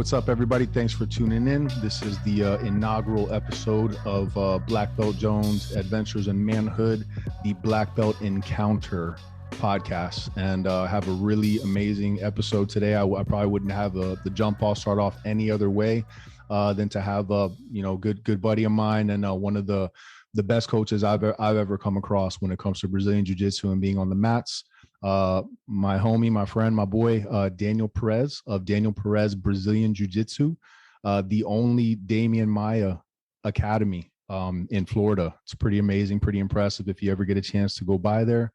what's up, everybody? Thanks for tuning in. This is the inaugural episode of BlackBelt Jones Adventures in Manhood, the BlackBelt Encounter podcast. And I have a really amazing episode today. I probably wouldn't have the jump off start off any other way than to have a good buddy of mine and one of the best coaches I've ever come across when it comes to Brazilian Jiu Jitsu and being on the mats. My homie, my friend, my boy, Daniel Perez of Daniel Perez Brazilian Jiu Jitsu, the only Demian Maia Academy in Florida. It's pretty amazing, pretty impressive. If you ever get a chance to go by there,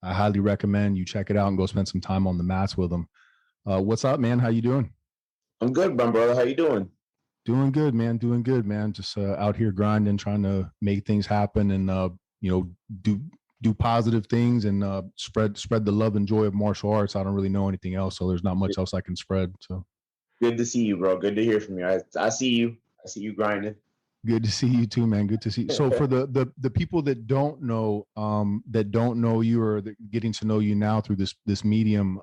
I highly recommend you check it out and go spend some time on the mats with him. What's up, man? How you doing? I'm good, my brother. How you doing? Doing good, man. Doing good, man. Just out here grinding, trying to make things happen and, do positive things and spread the love and joy of martial arts. I don't really know anything else, so there's not much else I can spread. So good to see you, bro. Good to hear from you. I see you. I see you grinding. Good to see you too, man. Good to see you. So for the people that don't know you or getting to know you now through this medium,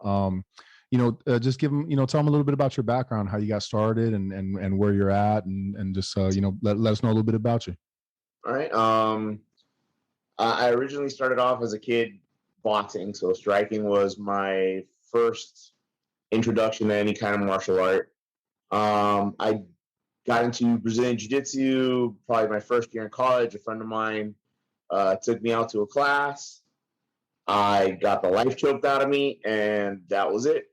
just give them, tell them a little bit about your background, how you got started and where you're at and just, let us know a little bit about you. All right. I originally started off as a kid boxing. So striking was my first introduction to any kind of martial art. I got into Brazilian Jiu Jitsu probably my first year in college. A friend of mine took me out to a class. I got the life choked out of me, and that was it.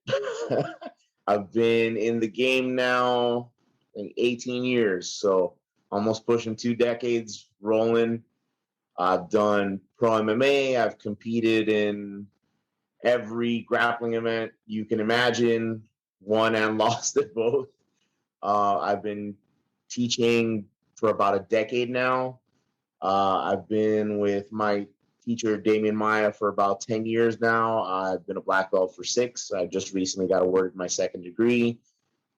I've been in the game now, I think 18 years, so almost pushing 2 decades rolling. I've done pro MMA. I've competed in every grappling event you can imagine, won and lost at both. I've been teaching for about a decade now. I've been with my teacher, Demian Maia, for about 10 years now. I've been a black belt for 6. I just recently got awarded my 2nd degree.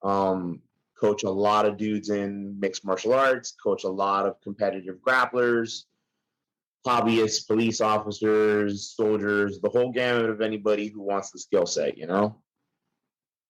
Coach a lot of dudes in mixed martial arts, coach a lot of competitive grapplers, hobbyists, police officers, soldiers, the whole gamut of anybody who wants the skill set,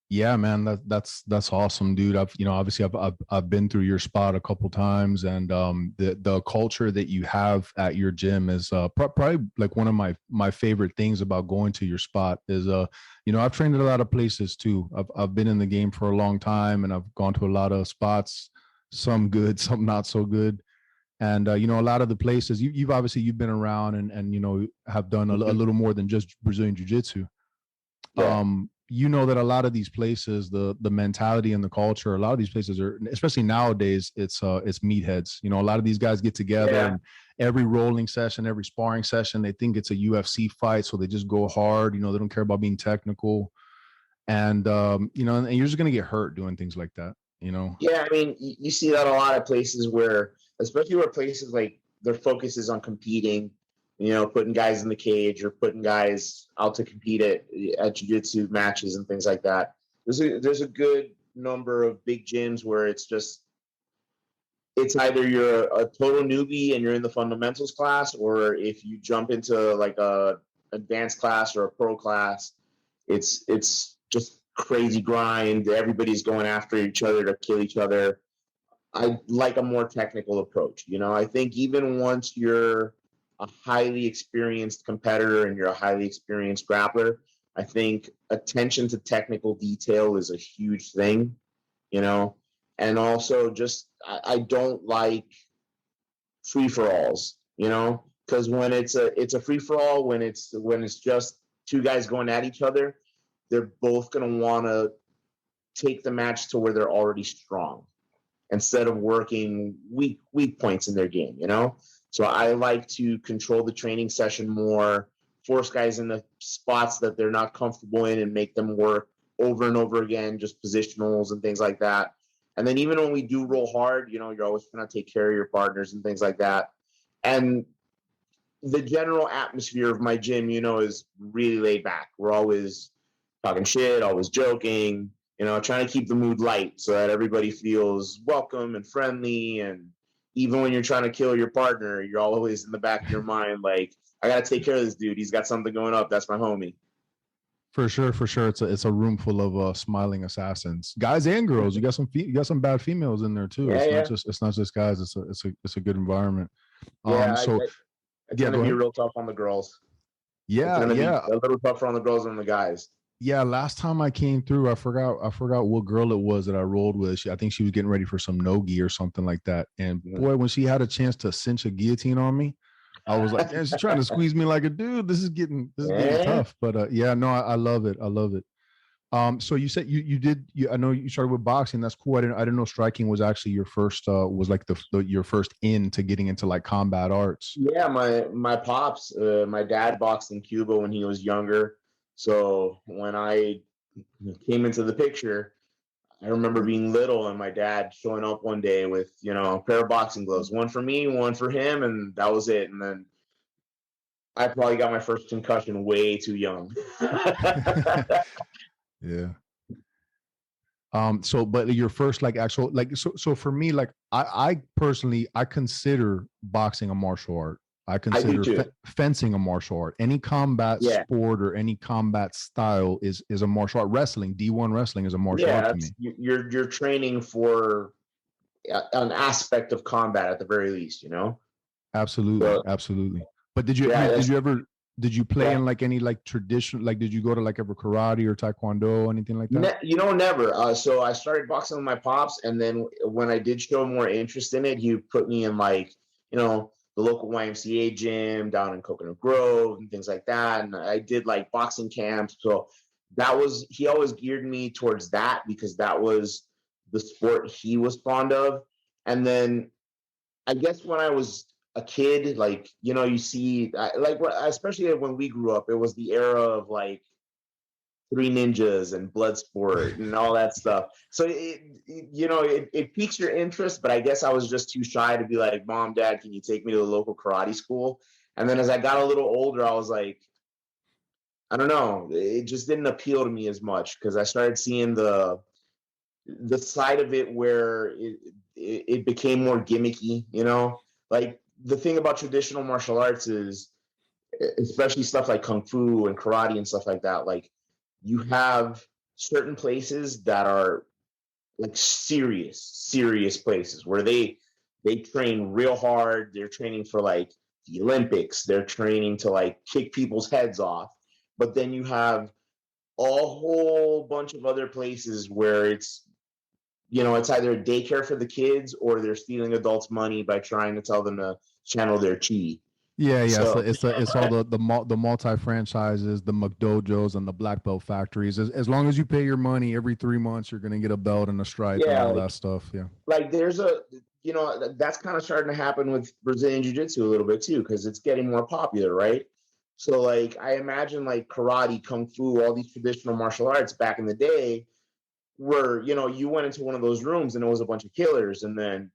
Yeah, man, that's awesome, dude. Obviously I've been through your spot a couple times, and the culture that you have at your gym is probably like one of my favorite things about going to your spot is I've trained at a lot of places too. I've been in the game for a long time, and I've gone to a lot of spots, some good, some not so good. And, a lot of the places you've been around and have done a little more than just Brazilian Jiu Jitsu. Yeah. That a lot of these places, the mentality and the culture, a lot of these places are, especially nowadays, it's meatheads. A lot of these guys get together and every rolling session, every sparring session, they think it's a UFC fight. So they just go hard. They don't care about being technical. And, and you're just going to get hurt doing things like that, Yeah, I mean, you see that a lot of places especially where places like their focus is on competing, putting guys in the cage or putting guys out to compete at jiu-jitsu matches and things like that. There's a good number of big gyms where it's either you're a total newbie and you're in the fundamentals class, or if you jump into like a advanced class or a pro class, it's just crazy grind. Everybody's going after each other to kill each other. I like a more technical approach. I think even once you're a highly experienced competitor and you're a highly experienced grappler, I think attention to technical detail is a huge thing, and also just, I don't like free-for-alls, because when it's a free-for-all, when it's just 2 guys going at each other, they're both going to want to take the match to where they're already strong instead of working weak points in their game, So I like to control the training session more, force guys in the spots that they're not comfortable in and make them work over and over again, just positionals and things like that. And then even when we do roll hard, you're always going to take care of your partners and things like that. And the general atmosphere of my gym, is really laid back. We're always talking shit, always joking, trying to keep the mood light so that everybody feels welcome and friendly. And even when you're trying to kill your partner, you're always in the back of your mind, like, I got to take care of this dude. He's got something going up. That's my homie. For sure, for sure. It's a room full of smiling assassins, guys and girls. You got some bad females in there too. Yeah, yeah, It's not just guys. It's a good environment. yeah. So I yeah, tend to go be ahead. real tough on the girls. I Yeah, tend to be yeah, a little tougher on the girls than the guys. yeah. Last time I came through, I forgot what girl it was that I rolled with. I think she was getting ready for some nogi or something like that. And Mhm. boy, when she had a chance to cinch a guillotine on me, I was like, yeah, she's trying to squeeze me like a dude. This is getting Yeah. tough. But yeah, no, I love it. I love it. So you said I know you started with boxing. That's cool. I didn't know striking was actually your first was like your first into getting into like combat arts. Yeah, my pops, my dad boxed in Cuba when he was younger. So when I came into the picture, I remember being little and my dad showing up one day with, a pair of boxing gloves, one for me, one for him, and that was it. And then I probably got my first concussion way too young. Yeah. So but your first like actual like so for me, like I personally I consider boxing a martial art. I I do consider too. fencing a martial art. Any combat Yeah. sport or any combat style is a martial art. Wrestling, D1 wrestling is a martial art Yeah, to me. you're training for an aspect of combat at the very least. Absolutely, So absolutely. But yeah, did that's you ever did you play yeah. in like any like tradition, like did you go to like ever karate or taekwondo, anything like that? Never. So I started boxing with my pops, and then when I did show more interest in it, he put me in like the local YMCA gym down in Coconut Grove and things like that, and I did like boxing camps. So he always geared me towards that because that was the sport he was fond of. And then I guess when I was a kid, like you see, like especially when we grew up, it was the era of like Three Ninjas and Bloodsport and all that stuff. So it piques your interest, but I guess I was just too shy to be like, Mom, Dad, can you take me to the local karate school? And then as I got a little older, I was like, I don't know, it just didn't appeal to me as much because I started seeing the side of it where it became more gimmicky. Like the thing about traditional martial arts is, especially stuff like kung fu and karate and stuff like that, like you have certain places that are like serious places where they train real hard. They're training for like the Olympics. They're training to like kick people's heads off. But then you have a whole bunch of other places where it's either a daycare for the kids or they're stealing adults' money by trying to tell them to channel their chi. Yeah, yeah. So So it's all the multi franchises, the McDojos, and the black belt factories. As long as you pay your money every 3 months, you're gonna get a belt and a stripe and yeah, all that stuff. Yeah. like there's that's kind of starting to happen with Brazilian Jiu Jitsu a little bit too because it's getting more popular, right? So like I imagine like karate, kung fu, all these traditional martial arts back in the day where you went into one of those rooms and it was a bunch of killers, and then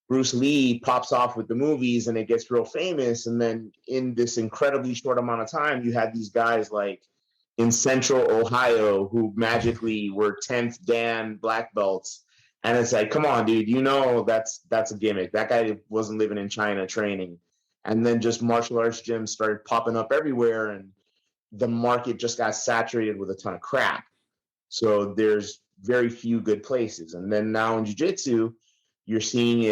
Bruce Lee pops off with the movies and it gets real famous, and then in this incredibly short amount of time you had these guys like in Central Ohio who magically were 10th Dan black belts. And it's like, come on, dude, that's a gimmick. That guy wasn't living in China training. And then just martial arts gyms started popping up everywhere, and the market just got saturated with a ton of crap. So there's very few good places. And then now in jiu-jitsu, you're seeing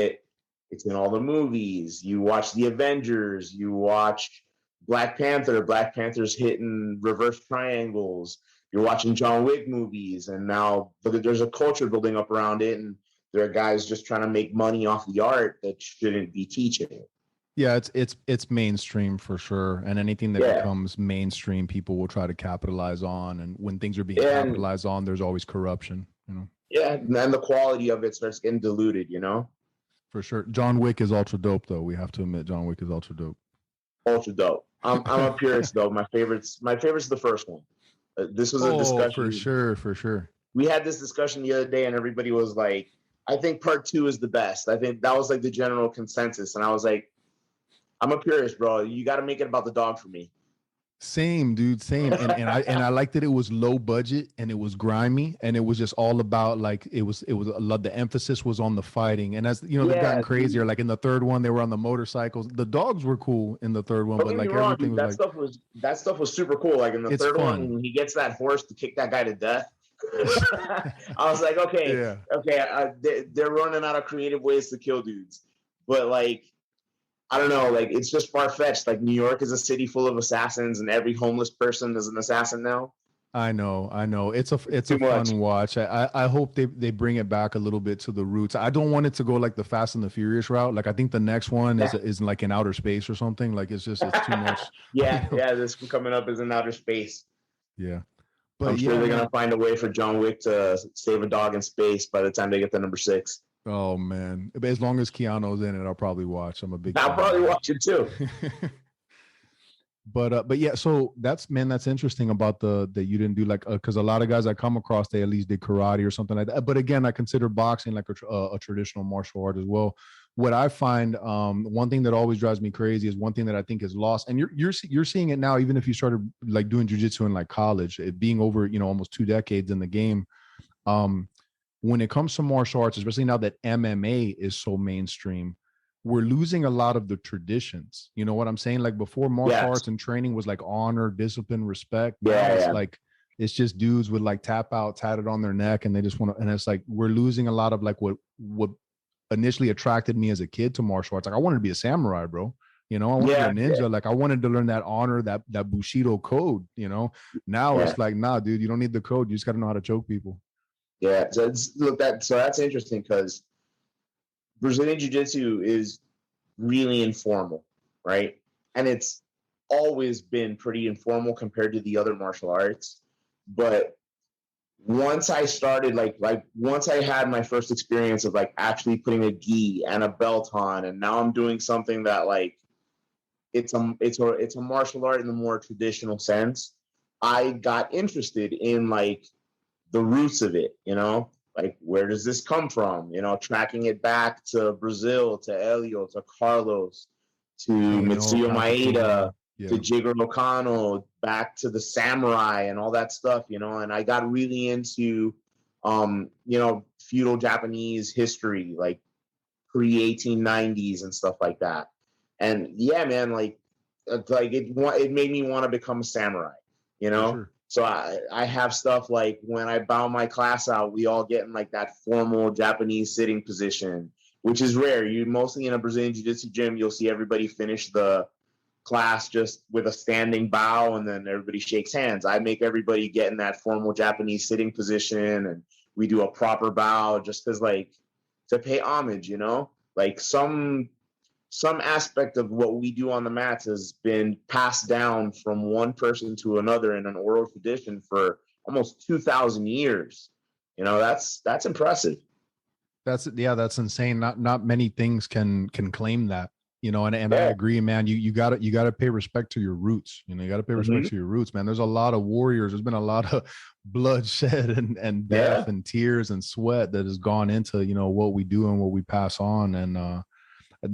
it's in all the movies. You watch the Avengers, you watch Black Panther. Black Panther's hitting reverse triangles. You're watching John Wick movies, and now there's a culture building up around it, and there are guys just trying to make money off the art that shouldn't be teaching. Yeah, it's mainstream for sure, and anything that Yeah, becomes mainstream, people will try to capitalize on. And when things are being and capitalized on, there's always corruption. yeah, and then the quality of it starts getting diluted. For sure. John Wick is ultra dope, though. We have to admit, John Wick is ultra dope. Ultra dope. I'm a purist though. My favorite's the first one. This was a Oh, for discussion. sure, for sure. We had this discussion the other day, and everybody was like, "I think part two is the best." I think that was like the general consensus, and I was like, "I'm a purist, bro. You got to make it about the dog for me." Same, dude, same. And I liked that it was low budget and it was grimy and it was just all about like it was a lot, the emphasis was on the fighting. And as you know, they've gotten Yeah, crazier. dude. Like in the third one, they were on the motorcycles. The dogs were cool in the third one, Don't but get me like wrong, everything dude. was like That stuff was super cool. Like in the it's third one, fun. when he gets that horse to kick that guy to death, I was like, okay, Yeah. okay, they're running out of creative ways to kill dudes. But like, I don't know, like it's just far fetched. Like New York is a city full of assassins, and every homeless person is an assassin now. I know. It's Too a much. fun watch. I hope they bring it back a little bit to the roots. I don't want it to go like the Fast and the Furious route. Like I think the next one Yeah, is like in outer space or something. Like it's too much. You yeah, know? yeah. This one coming up is in outer space. Yeah. I'm But sure yeah, they're man. gonna find a way for John Wick to save a dog in space by the time they get to number 6. Oh man. But as long as Keanu's in it, I'll probably watch. I'm a big I'll Keanu probably guy. watch it too. But yeah, so that's interesting about that you didn't do like because a lot of guys I come across they at least did karate or something like that. But again, I consider boxing like a traditional martial art as well. What I find, one thing that always drives me crazy is one thing that I think is lost, and you're seeing it now. Even if you started like doing jujitsu in like college, it being over almost 2 decades in the game. Um, when it comes to martial arts, especially now that MMA is so mainstream, we're losing a lot of the traditions. You know what I'm saying? Like before, martial Yes. arts and training was like honor, discipline, respect. Now Yeah, it's yeah. like it's just dudes with like tap out tatted on their neck, and they just want to. And it's like we're losing a lot of like what initially attracted me as a kid to martial arts. Like I wanted to be a samurai, bro. I wanted to Yeah, be a ninja. Like I wanted to learn that honor, that Bushido code. Now yeah, it's like, nah, dude, you don't need the code. You just got to know how to choke people. yeah. So that's interesting because Brazilian Jiu Jitsu is really informal, right? And it's always been pretty informal compared to the other martial arts. But once I started, like once I had my first experience of like actually putting a gi and a belt on, and now I'm doing something that like it's a martial art in the more traditional sense. I got interested in like the roots of it, like where does this come from? Tracking it back to Brazil, to Elio, to Carlos, to I know Mitsuyo Maeda, Katakuri. to Yeah. Jigoro Kano, back to the samurai and all that stuff, and I got really into feudal Japanese history, like pre-1890s and stuff like that. And yeah, man, like it made me want to become a samurai, you For know. sure. So I have stuff like when I bow my class out, we all get in like that formal Japanese sitting position, which is rare. You mostly in a Brazilian Jiu-Jitsu gym, you'll see everybody finish the class just with a standing bow and then everybody shakes hands. I make everybody get in that formal Japanese sitting position and we do a proper bow just because like to pay homage, like some aspect of what we do on the mats has been passed down from one person to another in an oral tradition for almost 2,000 years. That's impressive. That's insane. Not many things can claim that. And I Yeah. agree, man. You gotta pay respect to your roots. You gotta pay respect Mhm. to your roots, man. There's a lot of warriors. There's been a lot of bloodshed and Yeah. death and tears and sweat that has gone into what we do and what we pass on. And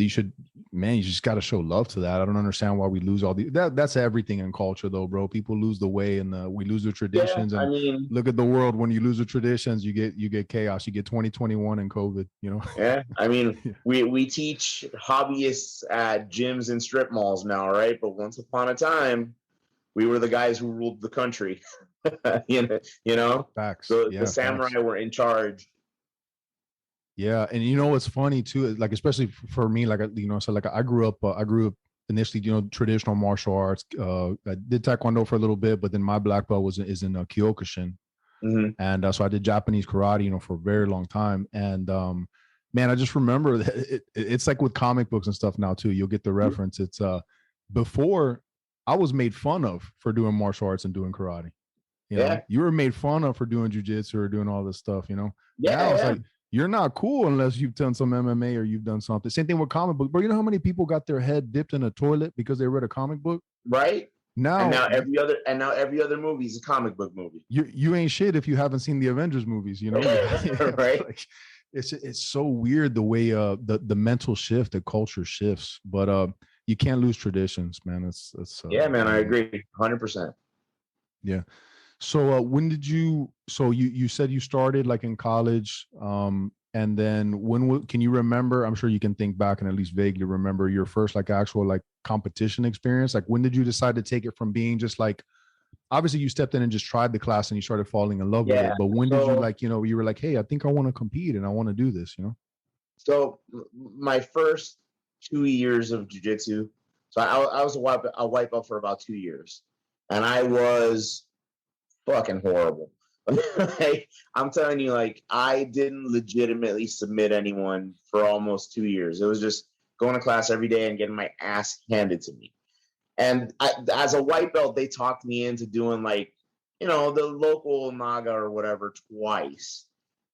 you should, man, you just got to show love to that. I don't understand why we lose all that's everything in culture though, bro. People lose the way and we lose the Yeah. traditions. I And mean, look at the world. When you lose the traditions, you get chaos. You get 2021 and COVID. yeah. I mean, Yeah. we teach hobbyists at gyms and strip malls now, right? But once upon a time, we were the guys who ruled the country. Facts. The Yeah, samurai facts. were in charge. Yeah, and what's funny too is like especially for me, like so like I grew up initially traditional martial arts. I did taekwondo for a little bit, but then my black belt is in Kyokushin, Hmm. and so I did Japanese karate, for a very long time. And man, I just remember that it's like with comic books and stuff now too. You'll get the reference. It's before I was made fun of for doing martial arts and doing karate. Yeah. You were made fun of for doing jujitsu or doing all this stuff. Yeah. Now it's Yeah. like you're not cool unless you've done some MMA or you've done something. Same thing with comic book, bro. You know how many people got their head dipped in a toilet because they read a comic book? Right. And Now now every other movie is a comic book movie. you ain't shit if you haven't seen the Avengers movies. Right. Like, it's so weird the way the mental shift, the culture shifts. But you can't lose traditions, man. It's Yeah, man, I agree 100%. Yeah. So when did you? So you said you started like in college, and then can you remember? I'm sure you can think back and at least vaguely remember your first like actual like competition experience. Like when did you decide to take it from being just like, obviously you stepped in and just tried the class and you started falling in love with it. But when did you like, you were like, hey, I think I want to compete and I want to do this, So my first 2 years of jiu-jitsu, so I was a white belt for about 2 years, and I was fucking horrible. Like, I'm telling you, like, I didn't legitimately submit anyone for almost 2 years. It was just going to class every day and getting my ass handed to me. And as a white belt, they talked me into doing like, the local Naga or whatever twice,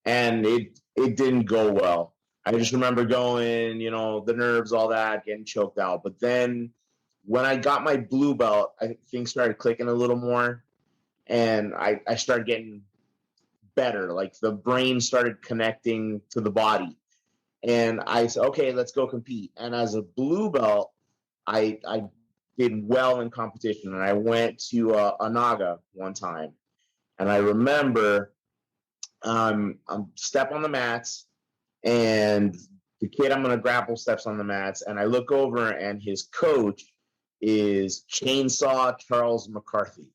and it didn't go well. I just remember going, the nerves, all that, getting choked out. But then when I got my blue belt, I think things started clicking a little more, and I started getting better. Like the brain started connecting to the body, and I said, okay, let's go compete. And as a blue belt, I did well in competition, and I went to a Naga one time, and I remember I'm step on the mats, and the kid I'm going to grapple steps on the mats, and I look over, and his coach is Chainsaw Charles McCarthy.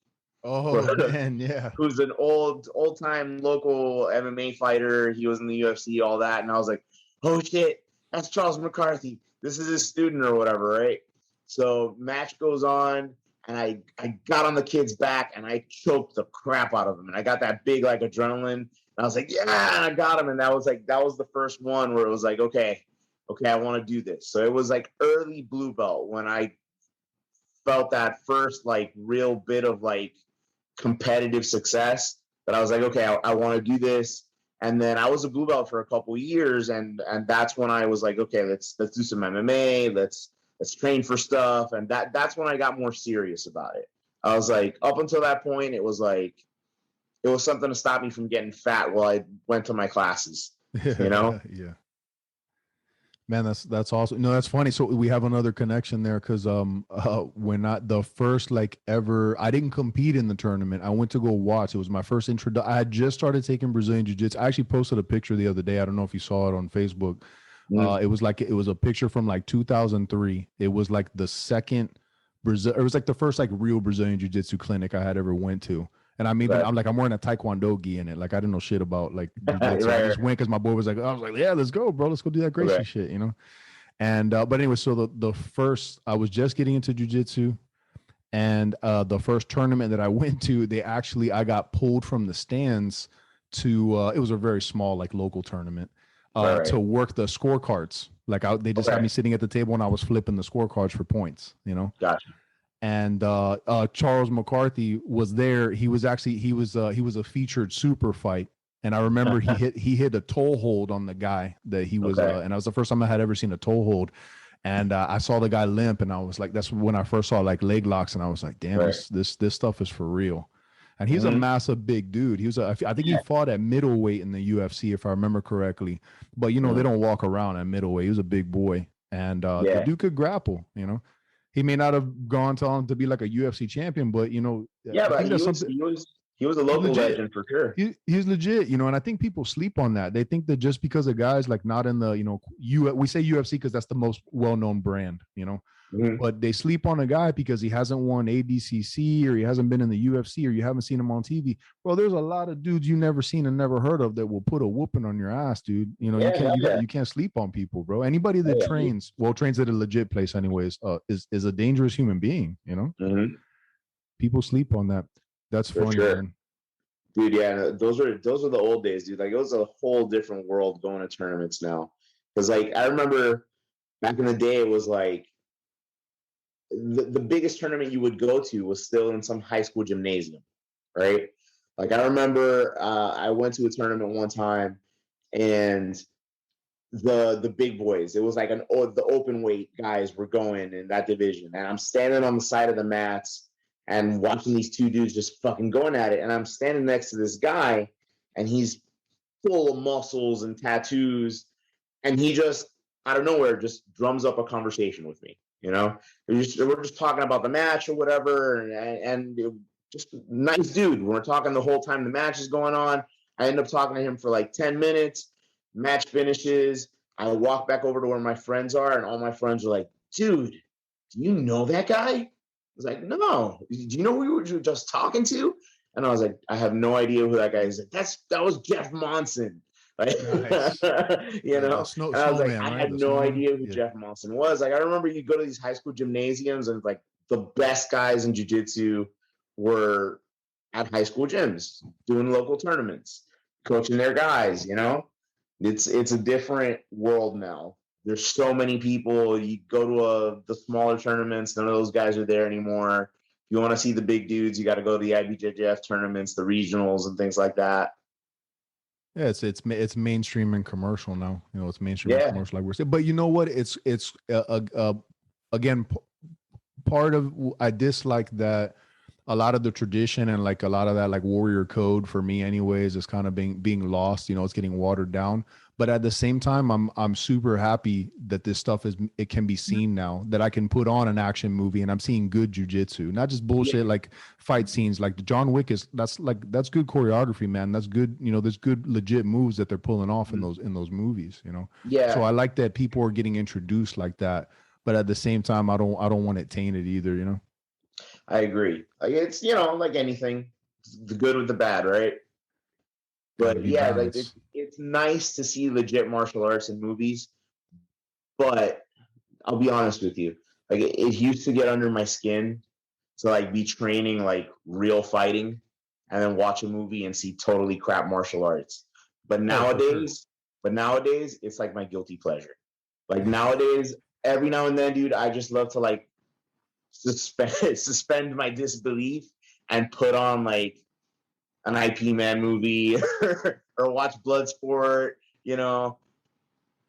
Oh man, yeah. Who's an old time local MMA fighter. He was in the UFC, all that, and I was like, oh shit, that's Charles McCarthy. This is his student or whatever, right? So match goes on, and I got on the kid's back, and I choked the crap out of him, and I got that big like adrenaline, and I was like, yeah, I got him, and that was the first one where it was like, okay, I want to do this. So it was like early blue belt when I felt that first like real bit of like competitive success, that I was like, okay, I want to do this. And then I was a blue belt for a couple of years, and that's when I was like, okay, let's do some MMA, let's train for stuff, and that's when I got more serious about it. I was like, up until that point, it was something to stop me from getting fat while I went to my classes, Yeah. Man, that's awesome. No, that's funny. So we have another connection there because when the first like ever, I didn't compete in the tournament. I went to go watch. It was my first introduction. I had just started taking Brazilian Jiu Jitsu. I actually posted a picture the other day. I don't know if you saw it on Facebook. It was a picture from like 2003. It was like the second it was like the first like real Brazilian Jiu Jitsu clinic I had ever went to. And I mean, I'm wearing a Taekwondo gi in it. Like, I didn't know shit about like jiu-jitsu. I just went because my boy was like, I was like, yeah, let's go, bro. Let's go do that Gracie shit, And, but anyway, so the first, I was just getting into jiu-jitsu, and the first tournament that I went to, I got pulled from the stands to, it was a very small, like local tournament, to work the scorecards. Like they just had me sitting at the table and I was flipping the scorecards for points, Gotcha. And Charles McCarthy was there. He was a featured super fight, and I remember he hit a toe hold on the guy that he was, and that was the first time I had ever seen a toe hold. And I saw the guy limp, and I was like, that's when I first saw like leg locks, and I was like, damn, this stuff is for real. And he's a massive big dude. I think he fought at middleweight in the UFC, if I remember correctly. But they don't walk around at middleweight. He was a big boy, and the dude could grapple. He may not have gone on to be like a UFC champion, but but he was a local legend for sure. He's legit, and I think people sleep on that. They think that just because a guy's like not in the, we say UFC because that's the most well-known brand, but they sleep on a guy because he hasn't won ADCC or he hasn't been in the UFC or you haven't seen him on TV. Well, there's a lot of dudes you never seen and never heard of that will put a whooping on your ass, dude. You can't sleep on people, bro. Anybody that trains at a legit place anyways, is a dangerous human being, People sleep on that. That's for funny, sure. Man. Dude, yeah, those are the old days, dude. Like, it was a whole different world going to tournaments now. Because like I remember back in the day, it was like the biggest tournament you would go to was still in some high school gymnasium, right? Like I remember I went to a tournament one time, and the big boys, it was like the open weight guys were going in that division, and I'm standing on the side of the mats and watching these two dudes just fucking going at it, and I'm standing next to this guy, and he's full of muscles and tattoos, and he just out of nowhere just drums up a conversation with me. You know, we're just talking about the match or whatever, and just nice dude. We're talking the whole time the match is going on. I end up talking to him for like 10 minutes. Match finishes. I walk back over to where my friends are, and all my friends are like, dude, do you know that guy? I was like, no. Do you know who you were just talking to? And I was like, I have no idea who that guy is. Like, that was Jeff Monson. Like, Nice. you know, Snow, and I was like, snowman, I right? had The no snowman? idea who Jeff Monson was. Like, I remember you go to these high school gymnasiums, and like the best guys in jiu-jitsu were at high school gyms doing local tournaments, coaching their guys. You know, it's a different world now. There's so many people. You go to the smaller tournaments, none of those guys are there anymore. If you want to see the big dudes, you got to go to the IBJJF tournaments, the regionals, and things like that. Yeah, it's mainstream and commercial now. You know, it's mainstream and commercial, like we're saying. But you know what? It's again, part of I dislike that a lot of the tradition and like a lot of that like warrior code for me anyways is kind of being lost. You know, it's getting watered down. But at the same time, I'm super happy that this stuff it can be seen now, that I can put on an action movie and I'm seeing good jujitsu, not just bullshit like fight scenes. Like the John Wick that's good choreography, man. That's good. You know, there's good legit moves that they're pulling off in those movies. You know, So I like that people are getting introduced like that. But at the same time, I don't want it tainted either. You know. I agree. Like it's, you know, like anything, the good with the bad, right? But yeah, like it's nice to see legit martial arts in movies. But I'll be honest with you, like it used to get under my skin to like be training like real fighting, and then watch a movie and see totally crap martial arts. But nowadays, it's like my guilty pleasure. Like nowadays, every now and then, dude, I just love to like suspend my disbelief and put on like an IP Man movie or watch Bloodsport. You know,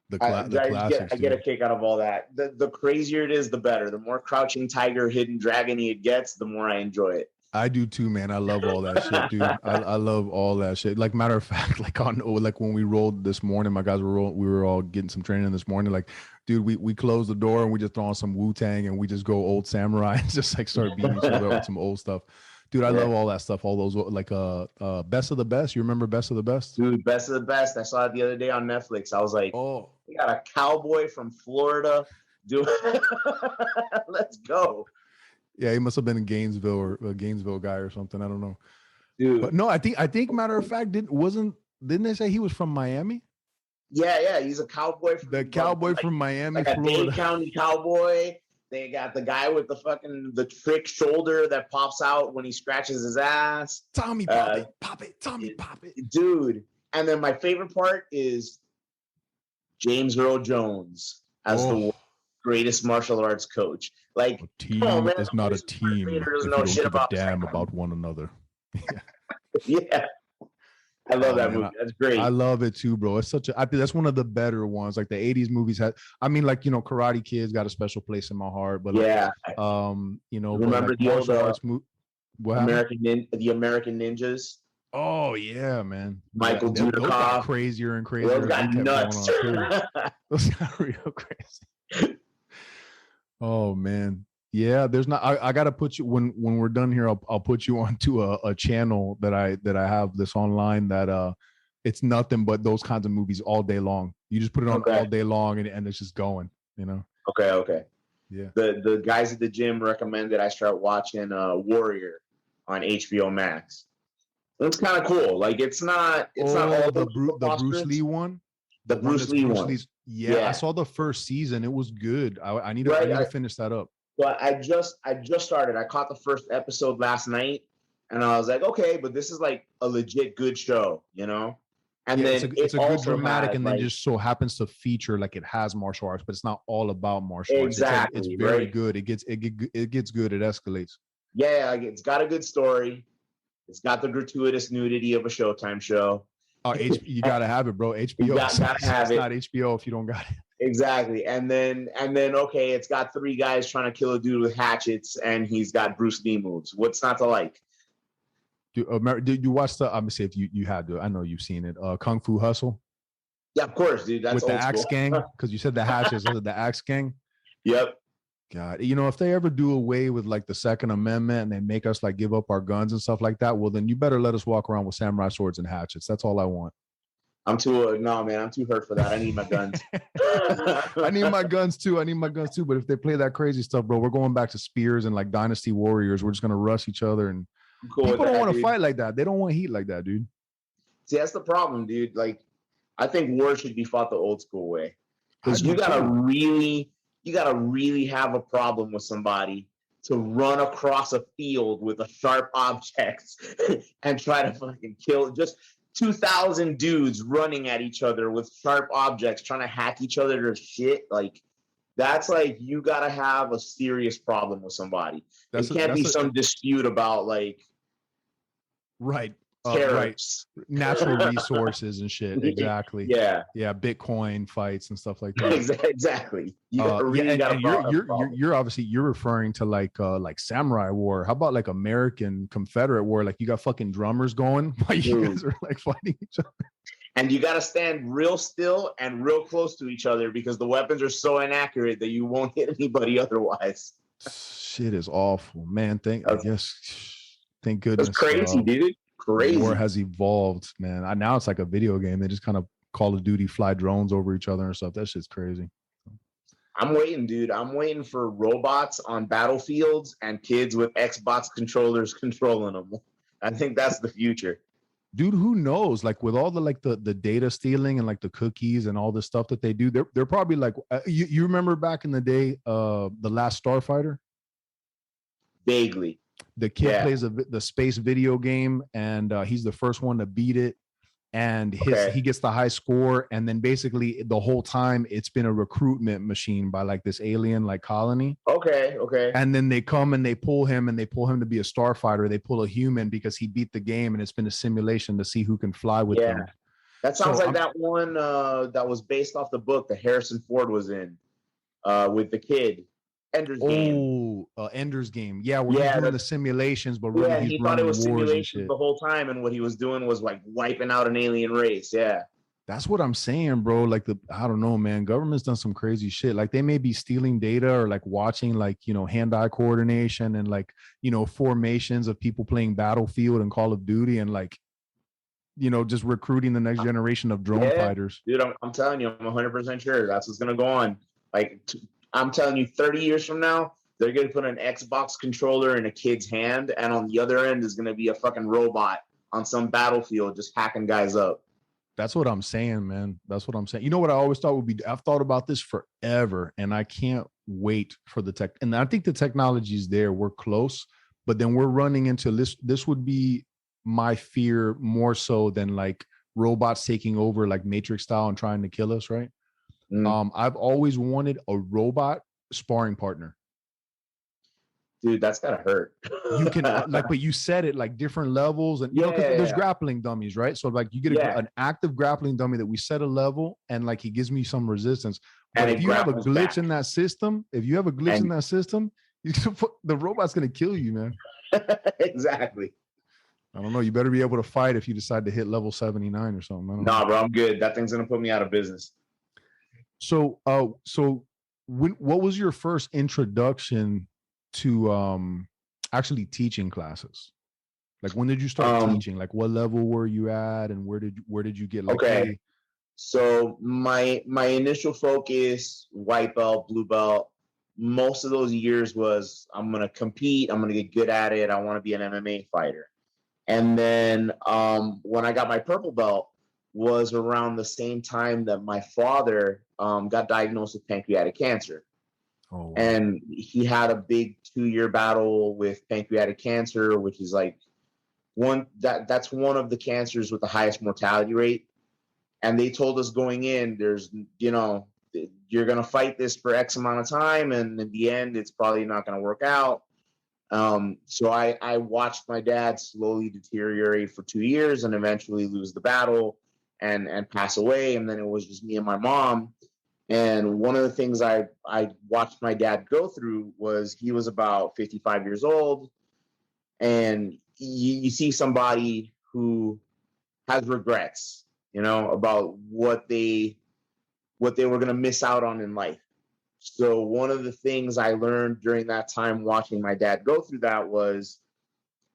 the classics. I get a kick out of all that. The crazier it is, the better. The more Crouching Tiger, Hidden Dragon it gets, the more I enjoy it. I do too, man. I love all that shit, dude. I love all that shit. Like, matter of fact, like when we rolled this morning, my guys we were all getting some training this morning. Like, dude, we close the door and we just throw on some Wu-Tang and we just go old samurai and just like start beating each other up with some old stuff. Dude, I love all that stuff. All those like Best of the Best. You remember Best of the Best? Dude, Best of the Best. I saw it the other day on Netflix. I was like, oh, we got a cowboy from Florida doing let's go. Yeah, he must have been in Gainesville or a Gainesville guy or something. I don't know. Dude. But no, I think matter of fact, didn't they say he was from Miami? Yeah, he's a cowboy from from Miami, like Florida. A Dade County cowboy. They got the guy with the trick shoulder that pops out when he scratches his ass. Tommy pop it, Tommy pop it. Dude. And then my favorite part is James Earl Jones as the greatest martial arts coach. Like, a team is not a team if you don't give a damn about one another. Yeah. I love that movie. That's great. I love it too, bro. It's I think that's one of the better ones. Like the 80s movies like, you know, Karate Kid's got a special place in my heart. But yeah, you know, remember like the old American Ninjas? Oh yeah, man. Michael Dudikoff. Those got crazier and crazier. Those got nuts. Those got real crazy. Oh man. Yeah, there's not. I gotta put you when we're done here. I'll put you onto a channel that I have this online that it's nothing but those kinds of movies all day long. You just put it on all day long and it's just going. You know. Okay. Yeah. The guys at the gym recommended I start watching Warrior on HBO Max. It's kind of cool. Like it's not all the Bruce Lee one. The Bruce Lee one. Yeah, I saw the first season. It was good. I need to finish that up. But I just started. I caught the first episode last night, and I was like, okay, but this is like a legit good show, you know. And then it's a good dramatic, and then just so happens to feature like it has martial arts, but it's not all about martial arts. Exactly, it's very good. It gets good. It escalates. Yeah, like it's got a good story. It's got the gratuitous nudity of a Showtime show. Oh, you gotta have it, bro. HBO. Gotta have it. It's not HBO if you don't got it. Exactly. And then okay, it's got three guys trying to kill a dude with hatchets, and he's got Bruce Lee moves. What's not to like? Did you watch the? I'm gonna say if you had to. I know you've seen it. Kung Fu Hustle. Yeah, of course, dude. That's with the Axe Gang, because you said the hatchets. Was it the Axe Gang? Yep. God, you know, if they ever do away with like the Second Amendment and they make us like give up our guns and stuff like that, well, then you better let us walk around with samurai swords and hatchets. That's all I want. No, man, I'm too hurt for that. I need my guns. I need my guns too. I need my guns too. But if they play that crazy stuff, bro, we're going back to spears and like Dynasty Warriors. We're just gonna rush each other, and Cool people don't want to dude. fight like that. They don't want heat like that, dude. See, that's the problem, dude. Like, I think war should be fought the old school way. I Because do you gotta too. really have a problem with somebody to run across a field with a sharp object and try to fucking kill just 2,000 dudes running at each other with sharp objects trying to hack each other to shit. Like, that's like, you gotta have a serious problem with somebody. It can't be some dispute about like right. tariffs. Right. Natural resources and shit. Exactly. Yeah. Yeah. Bitcoin fights and stuff like that. Exactly. You really and you're obviously you're referring to like samurai war. How about like American Confederate war? Like you got fucking drummers going while you guys are like fighting each other. And you got to stand real still and real close to each other because the weapons are so inaccurate that you won't hit anybody otherwise. Shit is awful, man. Thank goodness. That's crazy, dude. Crazy. War has evolved, man. Now it's like a video game. They just kind of Call of Duty fly drones over each other and stuff. That shit's crazy. I'm waiting, dude. I'm waiting for robots on battlefields and kids with Xbox controllers controlling them. I think that's the future. Dude, who knows? Like with all the like the data stealing and like the cookies and all the stuff that they do, they're probably like you remember back in the day, the Last Starfighter? Vaguely. The kid plays the space video game, and he's the first one to beat it, and he gets the high score, and then basically the whole time it's been a recruitment machine by like this alien like colony. Okay. And then they come and they pull him to be a starfighter. They pull a human because he beat the game, and it's been a simulation to see who can fly with them. That sounds like that one that was based off the book that Harrison Ford was in with the kid. Ender's Game. Ender's Game. Yeah, where he's doing the simulations, but really he's he running thought it was simulations the whole time, and what he was doing was like wiping out an alien race. Yeah. That's what I'm saying, bro. Like I don't know, man. Government's done some crazy shit. Like they may be stealing data or like watching like, hand-eye coordination and like, formations of people playing Battlefield and Call of Duty and like, just recruiting the next generation of drone fighters. Dude, I'm telling you, I'm 100% sure that's what's going to go on. Like, I'm telling you, 30 years from now, they're going to put an Xbox controller in a kid's hand, and on the other end is going to be a fucking robot on some battlefield just hacking guys up. That's what I'm saying, man. That's what I'm saying. You know what I always thought would be, I've thought about this forever, and I can't wait for the tech. And I think the technology is there. We're close, but then we're running into this. This would be my fear more so than like robots taking over like Matrix style and trying to kill us, right? I've always wanted a robot sparring partner. Dude, that's gotta hurt. You can but you said it like different levels, and there's grappling dummies, right? So like you get an active grappling dummy that we set a level, and like he gives me some resistance. But if you have a glitch in that system, the robot's gonna kill you, man. Exactly. I don't know. You better be able to fight if you decide to hit level 79 or something. Nah, bro, I'm good. That thing's gonna put me out of business. So, what was your first introduction to actually teaching classes? Like, when did you start teaching? Like, what level were you at, and where did you get? Like, okay, so my initial focus, white belt, blue belt, most of those years was I'm gonna compete, I'm gonna get good at it, I want to be an MMA fighter. And then when I got my purple belt was around the same time that my father got diagnosed with pancreatic cancer. Oh, wow. And he had a big 2-year battle with pancreatic cancer, which is like that's one of the cancers with the highest mortality rate. And they told us going in, there's, you're going to fight this for X amount of time, and in the end, it's probably not going to work out. So I watched my dad slowly deteriorate for 2 years and eventually lose the battle and pass away. And then it was just me and my mom. And one of the things I watched my dad go through was he was about 55 years old. And you see somebody who has regrets, about what they were going to miss out on in life. So one of the things I learned during that time watching my dad go through that was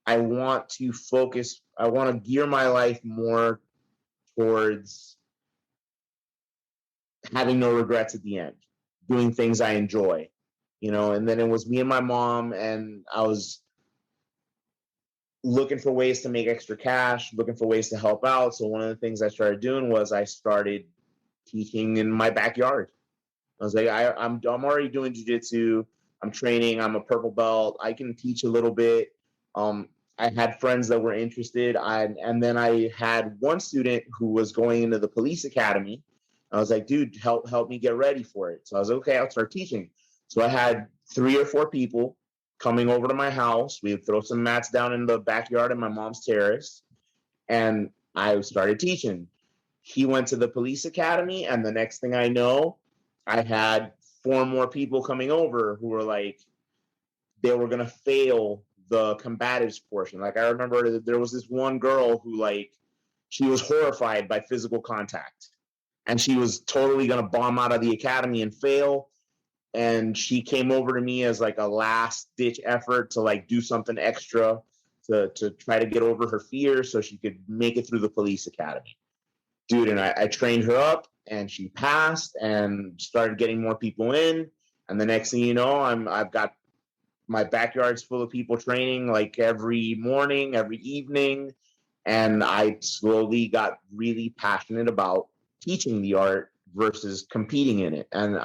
I want to gear my life more towards having no regrets at the end, doing things I enjoy, and then it was me and my mom, and I was looking for ways to make extra cash, looking for ways to help out. So one of the things I started doing was I started teaching in my backyard. I was like, I'm already doing jiu-jitsu. I'm training. I'm a purple belt. I can teach a little bit. I had friends that were interested. And then I had one student who was going into the police academy. I was like, dude, help me get ready for it. So I was like, okay, I'll start teaching. So I had 3 or 4 people coming over to my house. We would throw some mats down in the backyard in my mom's terrace, and I started teaching. He went to the police academy, and the next thing I know, I had 4 more people coming over who were like, they were going to fail the combatives portion. Like, I remember there was this one girl who, like, she was horrified by physical contact, and she was totally going to bomb out of the academy and fail. And she came over to me as like a last ditch effort to like do something extra to try to get over her fear so she could make it through the police academy. Dude, and I trained her up, and she passed and started getting more people in. And the next thing you know, I've got my backyard's full of people training like every morning, every evening. And I slowly got really passionate about teaching the art versus competing in it. And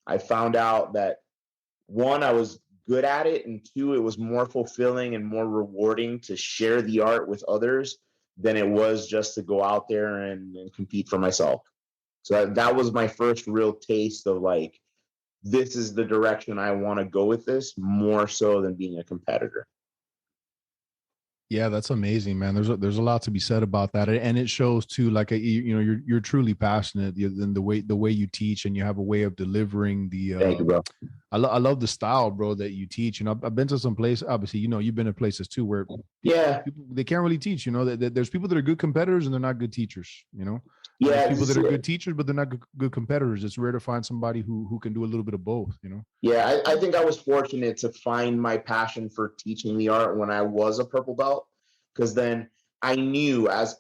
I found out that 1, I was good at it, and 2, it was more fulfilling and more rewarding to share the art with others than it was just to go out there and compete for myself. So that was my first real taste of like, this is the direction I want to go with this, more so than being a competitor. Yeah, that's amazing, man. There's a lot to be said about that, and it shows too. Like, you're truly passionate in the way you teach, and you have a way of delivering the. Thank you, bro. I love the style, bro, that you teach. I've been to some place. Obviously, you've been in places too where people, they can't really teach. There's people that are good competitors and they're not good teachers. There's people that are good teachers, but they're not good competitors. It's rare to find somebody who can do a little bit of both. Yeah, I think I was fortunate to find my passion for teaching the art when I was a purple belt, because then I knew as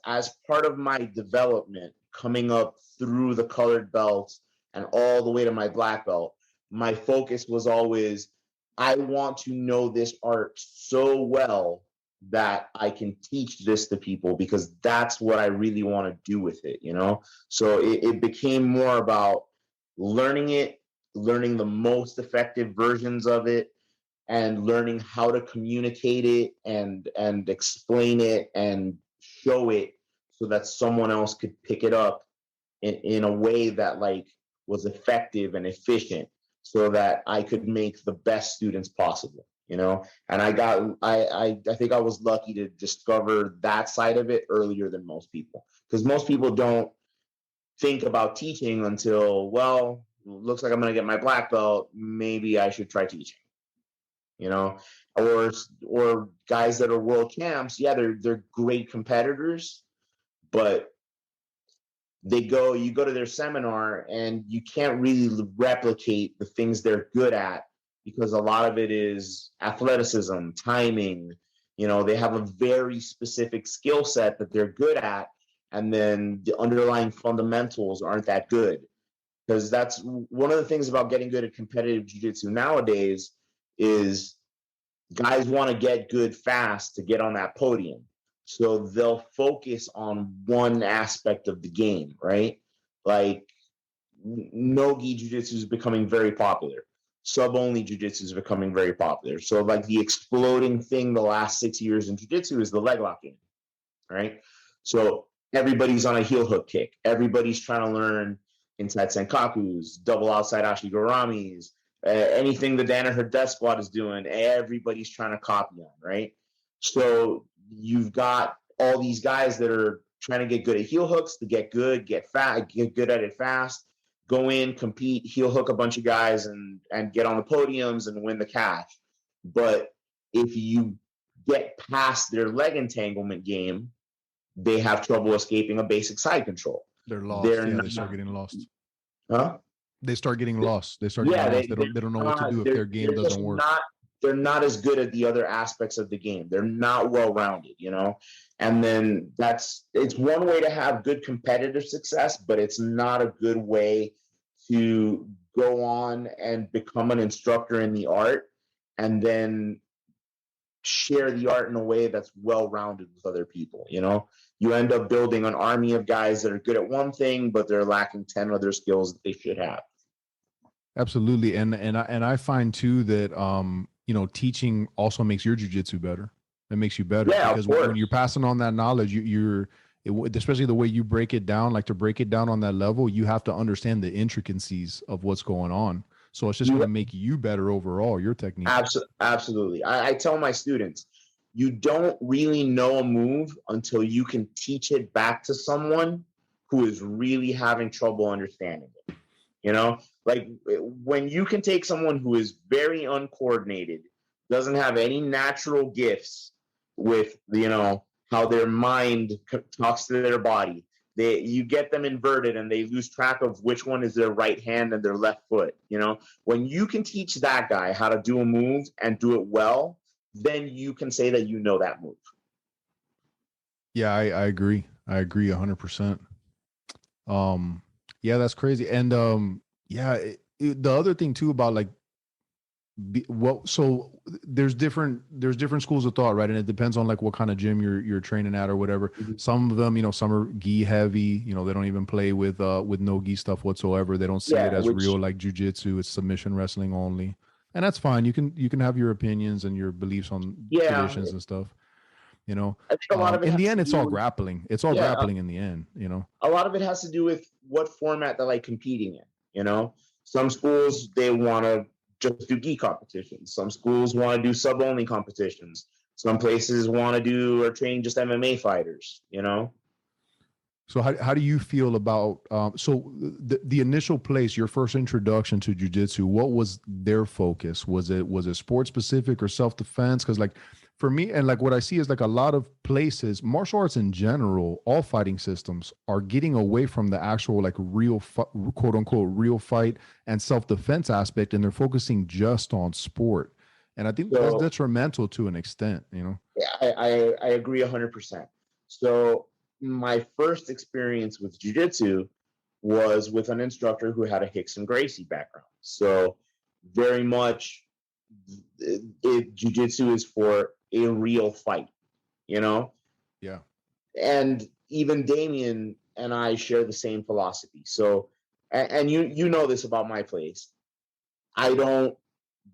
part of my development coming up through the colored belts and all the way to my black belt, my focus was always, I want to know this art so well that I can teach this to people, because that's what I really want to do with it, So it became more about learning it, learning the most effective versions of it, and learning how to communicate it and explain it and show it so that someone else could pick it up in a way that like was effective and efficient, so that I could make the best students possible, and I think I was lucky to discover that side of it earlier than most people, because most people don't think about teaching until, well, looks like I'm going to get my black belt, maybe I should try teaching, or guys that are world champs. Yeah, they're great competitors, but you go to their seminar and you can't really replicate the things they're good at, because a lot of it is athleticism, timing. They have a very specific skill set that they're good at, and then the underlying fundamentals aren't that good. Because that's one of the things about getting good at competitive jiu-jitsu nowadays is guys want to get good fast to get on that podium. So they'll focus on one aspect of the game, right? Like, no-gi jiu-jitsu is becoming very popular. Sub-only jiu-jitsu is becoming very popular. So like the exploding thing the last 6 years in jiu-jitsu is the leg lock game, right? So everybody's on a heel hook kick. Everybody's trying to learn inside senkakus, double outside ashigaramis, anything the Danaher Death Squad is doing, everybody's trying to copy on, right? So you've got all these guys that are trying to get good at heel hooks, to get good, get good at it fast, go in, compete, heel hook a bunch of guys and get on the podiums and win the cash. But if you get past their leg entanglement game, they have trouble escaping a basic side control. They're lost. They start getting lost. Huh? They start getting lost. They start getting lost. They don't know what to do if their game doesn't work. They're not as good at the other aspects of the game. They're not well-rounded, you know? And then it's one way to have good competitive success, but it's not a good way to go on and become an instructor in the art and then share the art in a way that's well-rounded with other people, you know? You end up building an army of guys that are good at one thing, but they're lacking 10 other skills that they should have. Absolutely. And I find too that, you know, teaching also makes your jiu-jitsu better. It makes you better, because when you're passing on that knowledge, especially the way you break it down, like to break it down on that level, you have to understand the intricacies of what's going on. So it's just going to make you better overall, your technique. Absolutely. I tell my students, you don't really know a move until you can teach it back to someone who is really having trouble understanding it. You know, like when you can take someone who is very uncoordinated, doesn't have any natural gifts with, you know, how their mind talks to their body. You get them inverted and they lose track of which one is their right hand and their left foot. You know, when you can teach that guy how to do a move and do it well, then you can say that you know that move. Yeah, I agree. I agree 100%. Yeah, that's crazy. And the other thing too about like, so there's different schools of thought, right? And it depends on like what kind of gym you're training at or whatever. Mm-hmm. Some of them, you know, some are gi heavy. You know, they don't even play with no gi stuff whatsoever. They don't see it as real like jiu-jitsu. It's submission wrestling only, and that's fine. You can have your opinions and your beliefs on traditions and stuff. You know, I think a lot of it in the end, it's all grappling. It's all grappling in the end. You know, a lot of it has to do with what format they're like competing in. You know, some schools, they want to just do gi competitions. Some schools want to do sub-only competitions. Some places want to do or train just MMA fighters, you know? So how do you feel about, so the initial place, your first introduction to jiu-jitsu, what was their focus? Was it sport specific or self-defense? Because like for me, and like what I see is like a lot of places, martial arts in general, all fighting systems are getting away from the actual like real quote unquote real fight and self-defense aspect, and they're focusing just on sport. And I think that's detrimental to an extent, you know? Yeah, I agree 100%. So my first experience with jiu-jitsu was with an instructor who had a Rickson Gracie background. So very much jiu-jitsu is for a real fight, you know? Yeah. And even Demian and I share the same philosophy. So, and you know this about my place. I don't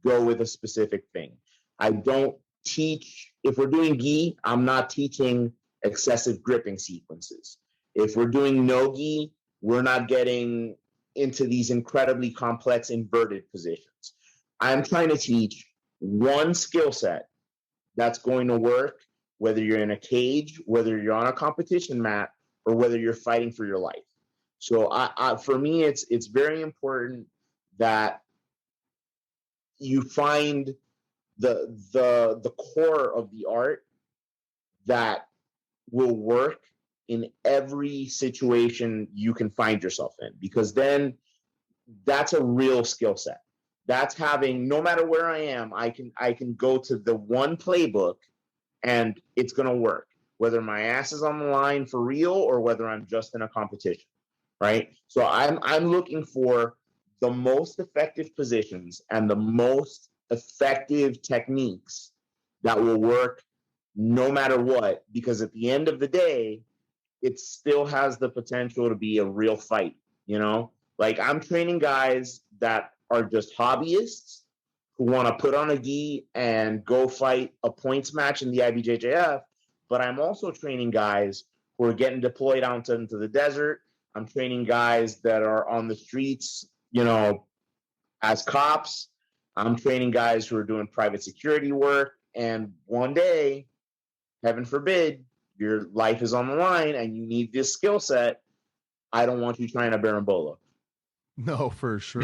go with a specific thing. I don't teach, if we're doing gi, I'm not teaching excessive gripping sequences. If we're doing no gi, we're not getting into these incredibly complex inverted positions. I'm trying to teach one skill set that's going to work, whether you're in a cage, whether you're on a competition mat, or whether you're fighting for your life. So for me, it's very important that you find the core of the art that will work in every situation you can find yourself in, because then that's a real skill set. That's having, no matter where I am, I can go to the one playbook and it's going to work, whether my ass is on the line for real or whether I'm just in a competition, right? So I'm looking for the most effective positions and the most effective techniques that will work no matter what, because at the end of the day, it still has the potential to be a real fight, you know? Like, I'm training guys that are just hobbyists who want to put on a gi and go fight a points match in the IBJJF, but I'm also training guys who are getting deployed out into the desert. I'm training guys that are on the streets, you know, as cops. I'm training guys who are doing private security work. And one day, heaven forbid, your life is on the line and you need this skill set. I don't want you trying to berimbolo. No, for sure.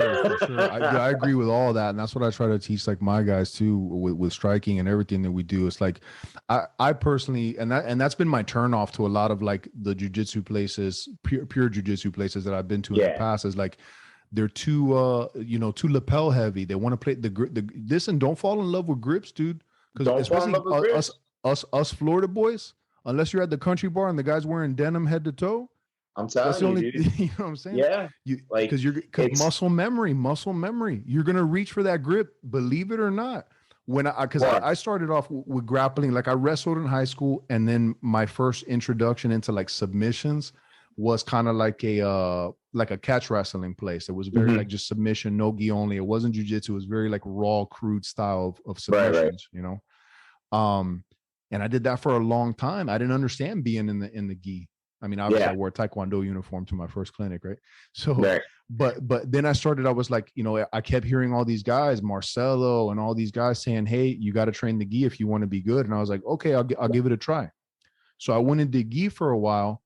I agree with all that. And that's what I try to teach like my guys too, with striking and everything that we do. It's like, I personally, and that's been my turnoff to a lot of like the jiu-jitsu places, pure jiu-jitsu places that I've been to in the past, is like, They're too too lapel heavy. They want to play listen, don't fall in love with grips, dude. Because Don't fall in especially love with grips. us Florida boys, unless you're at the country bar and the guy's wearing denim head to toe. I'm That's the telling only you, dude. you know what I'm saying? Yeah. Because muscle memory. You're gonna reach for that grip, believe it or not. I started off with grappling, like I wrestled in high school, and then my first introduction into like submissions was kind of like a catch wrestling place. It was very like just submission, no gi only. It wasn't jujitsu. It was very like raw, crude style of submissions, you know. And I did that for a long time. I didn't understand being in the gi. I mean, obviously I wore a Taekwondo uniform to my first clinic, right? So, but then I was like, you know, I kept hearing all these guys, Marcelo and all these guys saying, hey, you got to train the gi if you want to be good. And I was like, okay, I'll give it a try. So I went into gi for a while,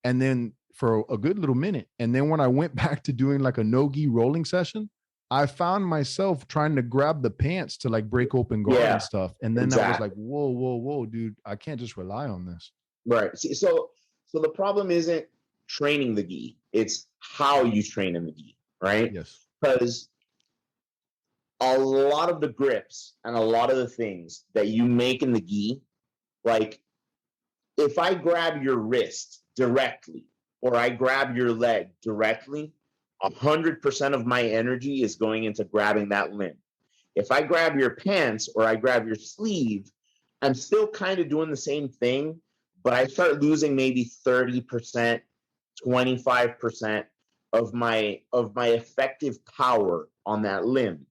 and then for a good little minute. And then when I went back to doing like a no gi rolling session, I found myself trying to grab the pants to like break open guard and stuff. And then I was like, whoa, dude, I can't just rely on this. Right. See, so the problem isn't training the gi. It's how you train in the gi, right? Yes. Because a lot of the grips and a lot of the things that you make in the gi, like if I grab your wrist directly or I grab your leg directly, 100% of my energy is going into grabbing that limb. If I grab your pants or I grab your sleeve, I'm still kind of doing the same thing, but I start losing maybe 30%, 25% of my effective power on that limb,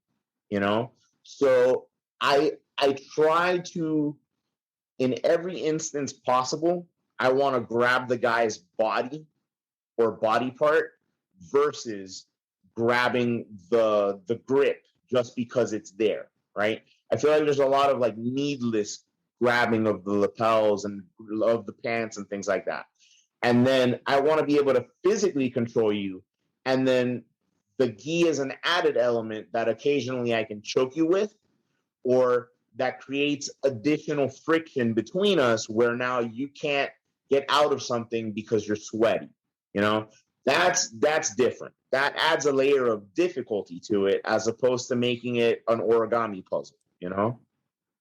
you know? So I try to, in every instance possible, I want to grab the guy's body or body part versus grabbing the grip just because it's there, right? I feel like there's a lot of like needless grabbing of the lapels and of the pants and things like that. And then I want to be able to physically control you. And then the gi is an added element that occasionally I can choke you with, or that creates additional friction between us where now you can't get out of something because you're sweaty. You know, that's different. That adds a layer of difficulty to it as opposed to making it an origami puzzle, you know?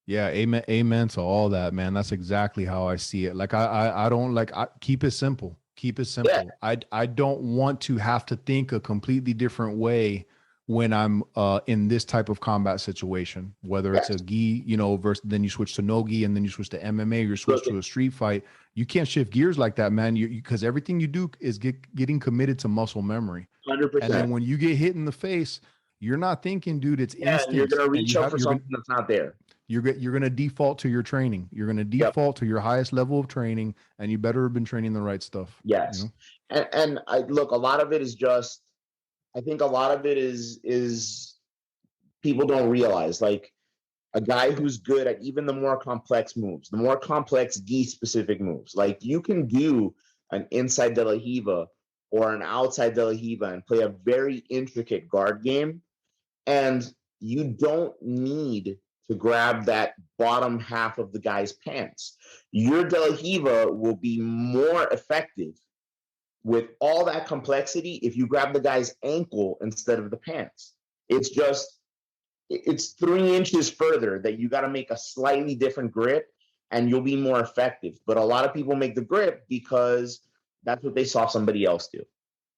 Yeah, amen to all that, man. That's exactly how I see it. Like I don't like keep it simple. Keep it simple. Yeah. I don't want to have to think a completely different way when I'm in this type of combat situation, whether it's a gi, you know, versus then you switch to no gi and then you switch to MMA, you're switched to a street fight. You can't shift gears like that, man. Because everything you do is getting committed to muscle memory. 100%. And then when you get hit in the face, you're not thinking, dude, it's instinct. You're going to reach out for something that's not there. You're going to default to your training. You're going to default to your highest level of training, and you better have been training the right stuff. Yes. You know? And I look, a lot of it is just, I think a lot of it is people don't realize, like a guy who's good at even the more complex moves, the more complex gi specific moves. Like you can do an inside de la Hiva or an outside de la Hiva and play a very intricate guard game. And you don't need to grab that bottom half of the guy's pants. Your de la Hiva will be more effective with all that complexity if you grab the guy's ankle instead of the pants. It's 3 inches further that you got to make a slightly different grip and you'll be more effective. But a lot of people make the grip because that's what they saw somebody else do.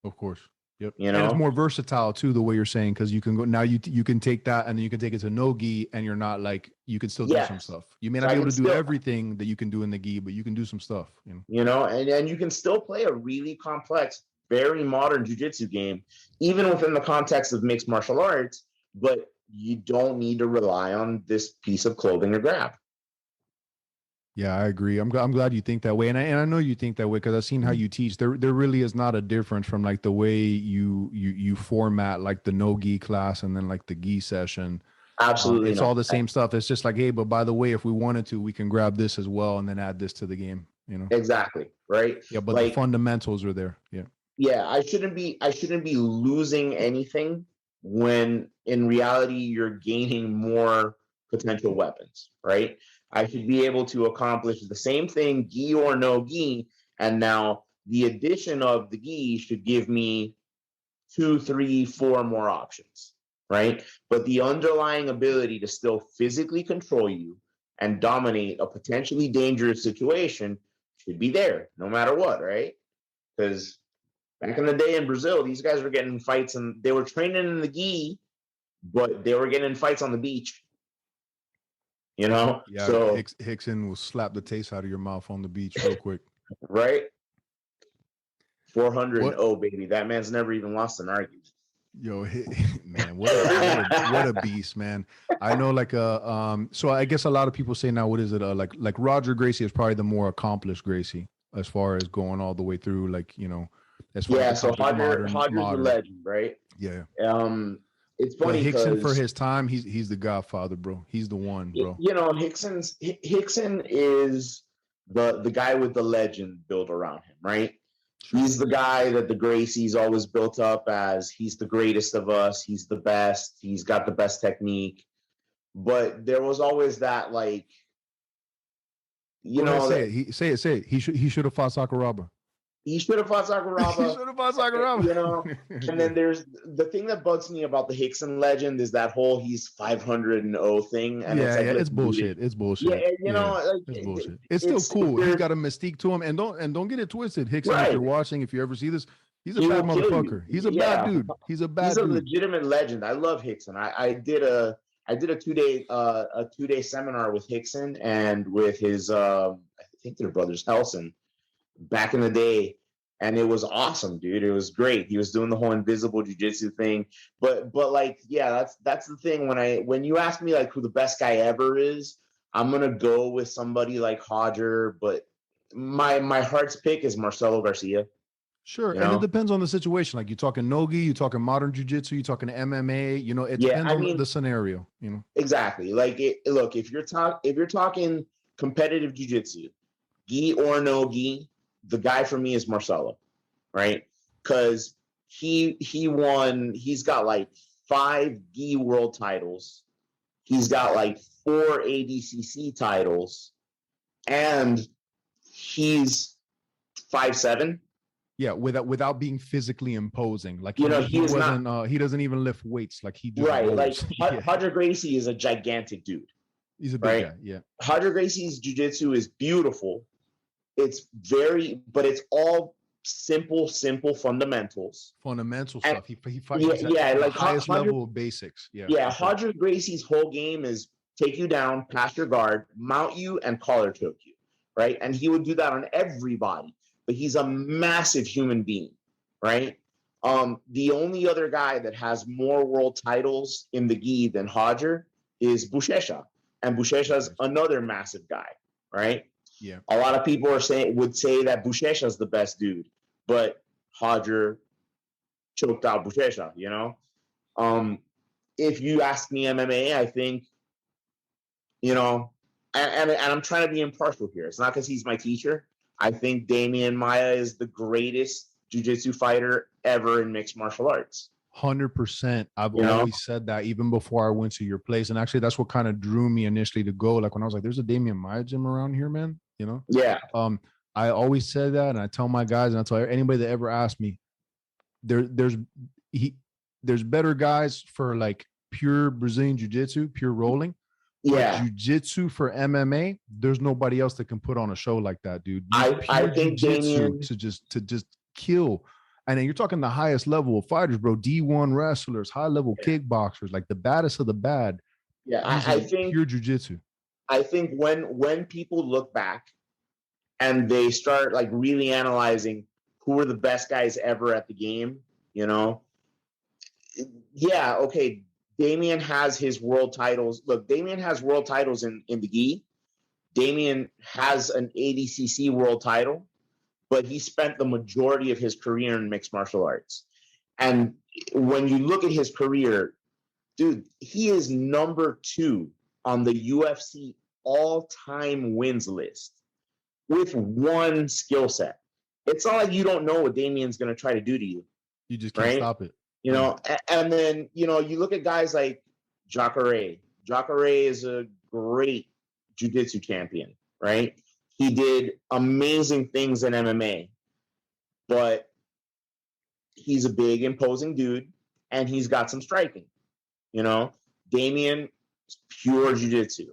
Of course. Yep. You know, and it's more versatile too, the way you're saying, because you can go now. You can take that and then you can take it to no gi, and you're not like you can still do some stuff. You may not be able to do everything that you can do in the gi, but you can do some stuff. You know, and you can still play a really complex, very modern jiu-jitsu game, even within the context of mixed martial arts. But you don't need to rely on this piece of clothing to grab. Yeah, I agree. I'm glad you think that way, and I know you think that way because I've seen how you teach. There really is not a difference from like the way you format like the no gi class and then like the gi session. Absolutely, it's all the same stuff. It's just like, hey, but by the way, if we wanted to, we can grab this as well and then add this to the game. You know, exactly, right? Yeah, but like, the fundamentals are there. Yeah. I shouldn't be losing anything when in reality you're gaining more potential weapons, right? I should be able to accomplish the same thing, gi or no gi, and now the addition of the gi should give me 2, 3, 4 more options, right? But the underlying ability to still physically control you and dominate a potentially dangerous situation should be there no matter what, right? Because back in the day in Brazil, these guys were getting in fights and they were training in the gi, but they were getting in fights on the beach. You know? Yeah, So Hickson will slap the taste out of your mouth on the beach real quick. right? 400 What? and oh, baby. That man's never even lost an argument. Yo, man, what a beast, man. I know, like, so I guess a lot of people say now, what is it? Like Roger Gracie is probably the more accomplished Gracie as far as going all the way through, like, you know, as far as so Hodger's modern. the legend, right? Yeah. It's funny but Hickson, because for his time, he's the godfather, bro. He's the one, bro. you know, Hickson is the guy with the legend built around him, right? Sure. He's the guy that the Gracie's always built up as. He's the greatest of us. He's the best. He's got the best technique. But there was always that, like, you know, say it. He should have fought Sakuraba. He should have fought Sakuraba. You know, and then there's the thing that bugs me about the Hickson legend is that whole he's 500 and 0 thing. And it's bullshit. It's bullshit. Yeah, you know, like, it's bullshit. It's still cool. He's got a mystique to him, and don't get it twisted, Hickson. Right. If you're watching, if you ever see this, he's a bad motherfucker. He's a bad dude. He's a legitimate legend. I love Hickson. I did a 2-day seminar with Hickson and with his I think they're brothers Helson back in the day, and it was awesome, dude. It was great. He was doing the whole invisible jiu-jitsu thing, but like, yeah, that's the thing. When you ask me like who the best guy ever is, I'm gonna go with somebody like Hodger, but my heart's pick is Marcelo Garcia. Sure, and it depends on the situation. Like, you're talking nogi, you're talking modern jiu-jitsu, you're talking MMA. You know, it depends on the scenario. You know, exactly. Like, look, if you're talking competitive jiu-jitsu, gi or no gi, the guy for me is Marcelo, right? Because he's got like 5 gi world titles. He's got like 4 ADCC titles, and he's 5'7". Yeah, without being physically imposing. Like, you know, he doesn't even lift weights. Like, he just rolls. Like Hodger Gracie is a gigantic dude. He's a big guy. Yeah. Hodger Gracie's jiu-jitsu is beautiful. It's but it's all simple fundamentals. Fundamental stuff. He fights at the highest level of basics. Yeah. Yeah. Hodger Gracie's whole game is take you down, pass your guard, mount you, and collar choke you, right? And he would do that on everybody. But he's a massive human being, right? The only other guy that has more world titles in the gi than Hodger is Buchecha, and Buchecha's another massive guy, right? Yeah. A lot of people would say that Buchecha's the best dude, but Hodger choked out Buchecha, you know? If you ask me MMA, I think, you know, and I'm trying to be impartial here. It's not because he's my teacher. I think Demian Maia is the greatest jiu-jitsu fighter ever in mixed martial arts. 100%. I've always said that even before I went to your place. And actually, that's what kind of drew me initially to go. Like, when I was like, there's a Demian Maia gym around here, man. You know? Yeah. I always said that, and I tell my guys, and I tell anybody that ever asked me, there's better guys for like pure Brazilian jiu-jitsu, pure rolling. Yeah. Jiu-jitsu for MMA, there's nobody else that can put on a show like that, dude. I think jiu-jitsu to just kill. And then you're talking the highest level of fighters, bro. D1 wrestlers, high-level kickboxers, like the baddest of the bad. Yeah, I think pure jiu-jitsu. I think when people look back and they start like really analyzing who are the best guys ever at the game, you know, yeah, okay, Demian has his world titles. Look, Demian has world titles in the gi. Demian has an ADCC world title, but he spent the majority of his career in mixed martial arts. And when you look at his career, dude, he is number 2 on the UFC all-time wins list with one skill set. It's not like you don't know what Damian's going to try to do to you. You just can't stop it. You know, and then, you know, you look at guys like Jacare. Jacare is a great jiu-jitsu champion, right? He did amazing things in MMA, but he's a big, imposing dude, and he's got some striking. You know, Demian, pure jiu-jitsu.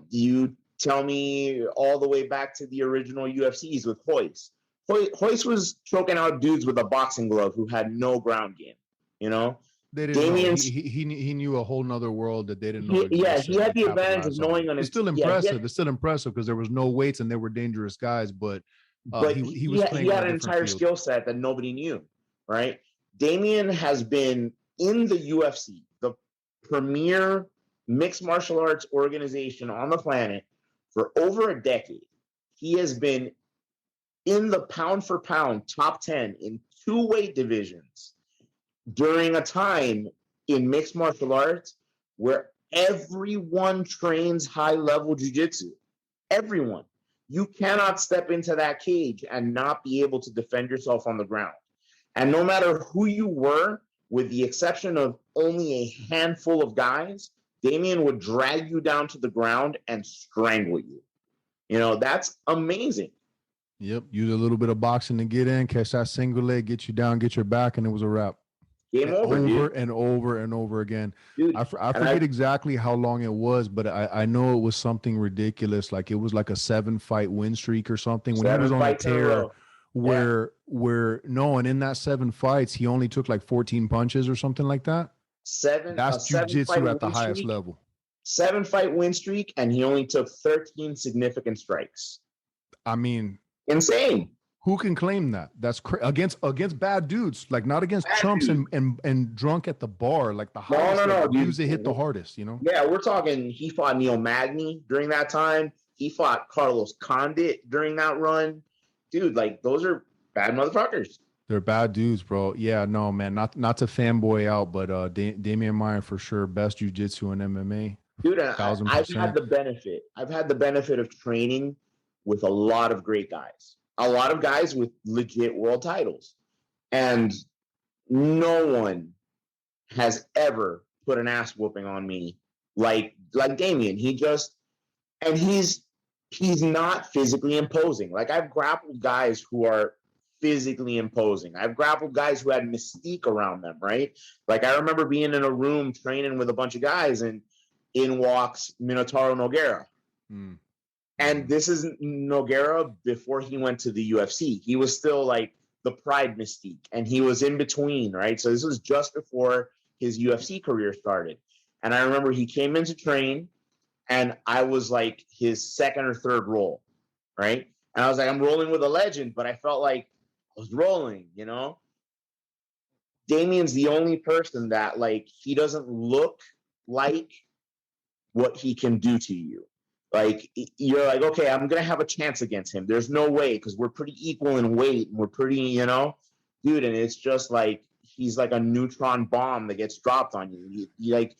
You tell me all the way back to the original UFCs with Hoist. Hoist was choking out dudes with a boxing glove who had no ground game. You know, they didn't know. He knew a whole nother world that they didn't know. He had the advantage of knowing. It's still impressive. It's still impressive because there was no weights and they were dangerous guys. But he had an entire skill set that nobody knew. Right? Demian has been in the UFC, the premier mixed martial arts organization on the planet, for over a decade. He has been in the pound for pound top 10 in 2 weight divisions during a time in mixed martial arts where everyone trains high level jiu-jitsu. Everyone. You cannot step into that cage and not be able to defend yourself on the ground. And no matter who you were, with the exception of only a handful of guys, Demian would drag you down to the ground and strangle you. You know, that's amazing. Yep. Use a little bit of boxing to get in, catch that single leg, get you down, get your back, and it was a wrap. Game over, dude. And over and over again. Dude, I forget exactly how long it was, but I know it was something ridiculous. Like it was like a 7-fight win streak or something when he was on a tear and in that 7 fights, he only took like 14 punches or something like that. That's jiu-jitsu at the highest level. 7-fight win streak, and he only took 13 significant strikes. I mean, insane. Who can claim that? That's against bad dudes, like not against bad chumps and drunk at the bar, like the highest. No, dudes that hit the hardest, you know? Yeah, we're talking. He fought Neil Magny during that time. He fought Carlos Condit during that run. Dude, like those are bad motherfuckers. They're bad dudes, bro. Yeah, no, man, not to fanboy out, but Demian Maia for sure, best jiu-jitsu and MMA. Dude, I've had the benefit of training with a lot of great guys. A lot of guys with legit world titles. And no one has ever put an ass whooping on me like Demian. He's not physically imposing. Like I've grappled guys who are physically imposing. I've grappled guys who had mystique around them, right? Like I remember being in a room training with a bunch of guys and in walks Minotauro Nogueira. And this is Nogueira before he went to the UFC. He was still like the Pride mystique, and he was in between, right? So this was just before his UFC career started. And I remember he came in to train, and I was like his second or third roll, right? And I was like, I'm rolling with a legend, but I felt like I was rolling, you know? Damian's the only person that like, he doesn't look like what he can do to you. Like, you're like, okay, I'm going to have a chance against him. There's no way because we're pretty equal in weight. And we're pretty, you know, dude. And it's just like, he's like a neutron bomb that gets dropped on you. You like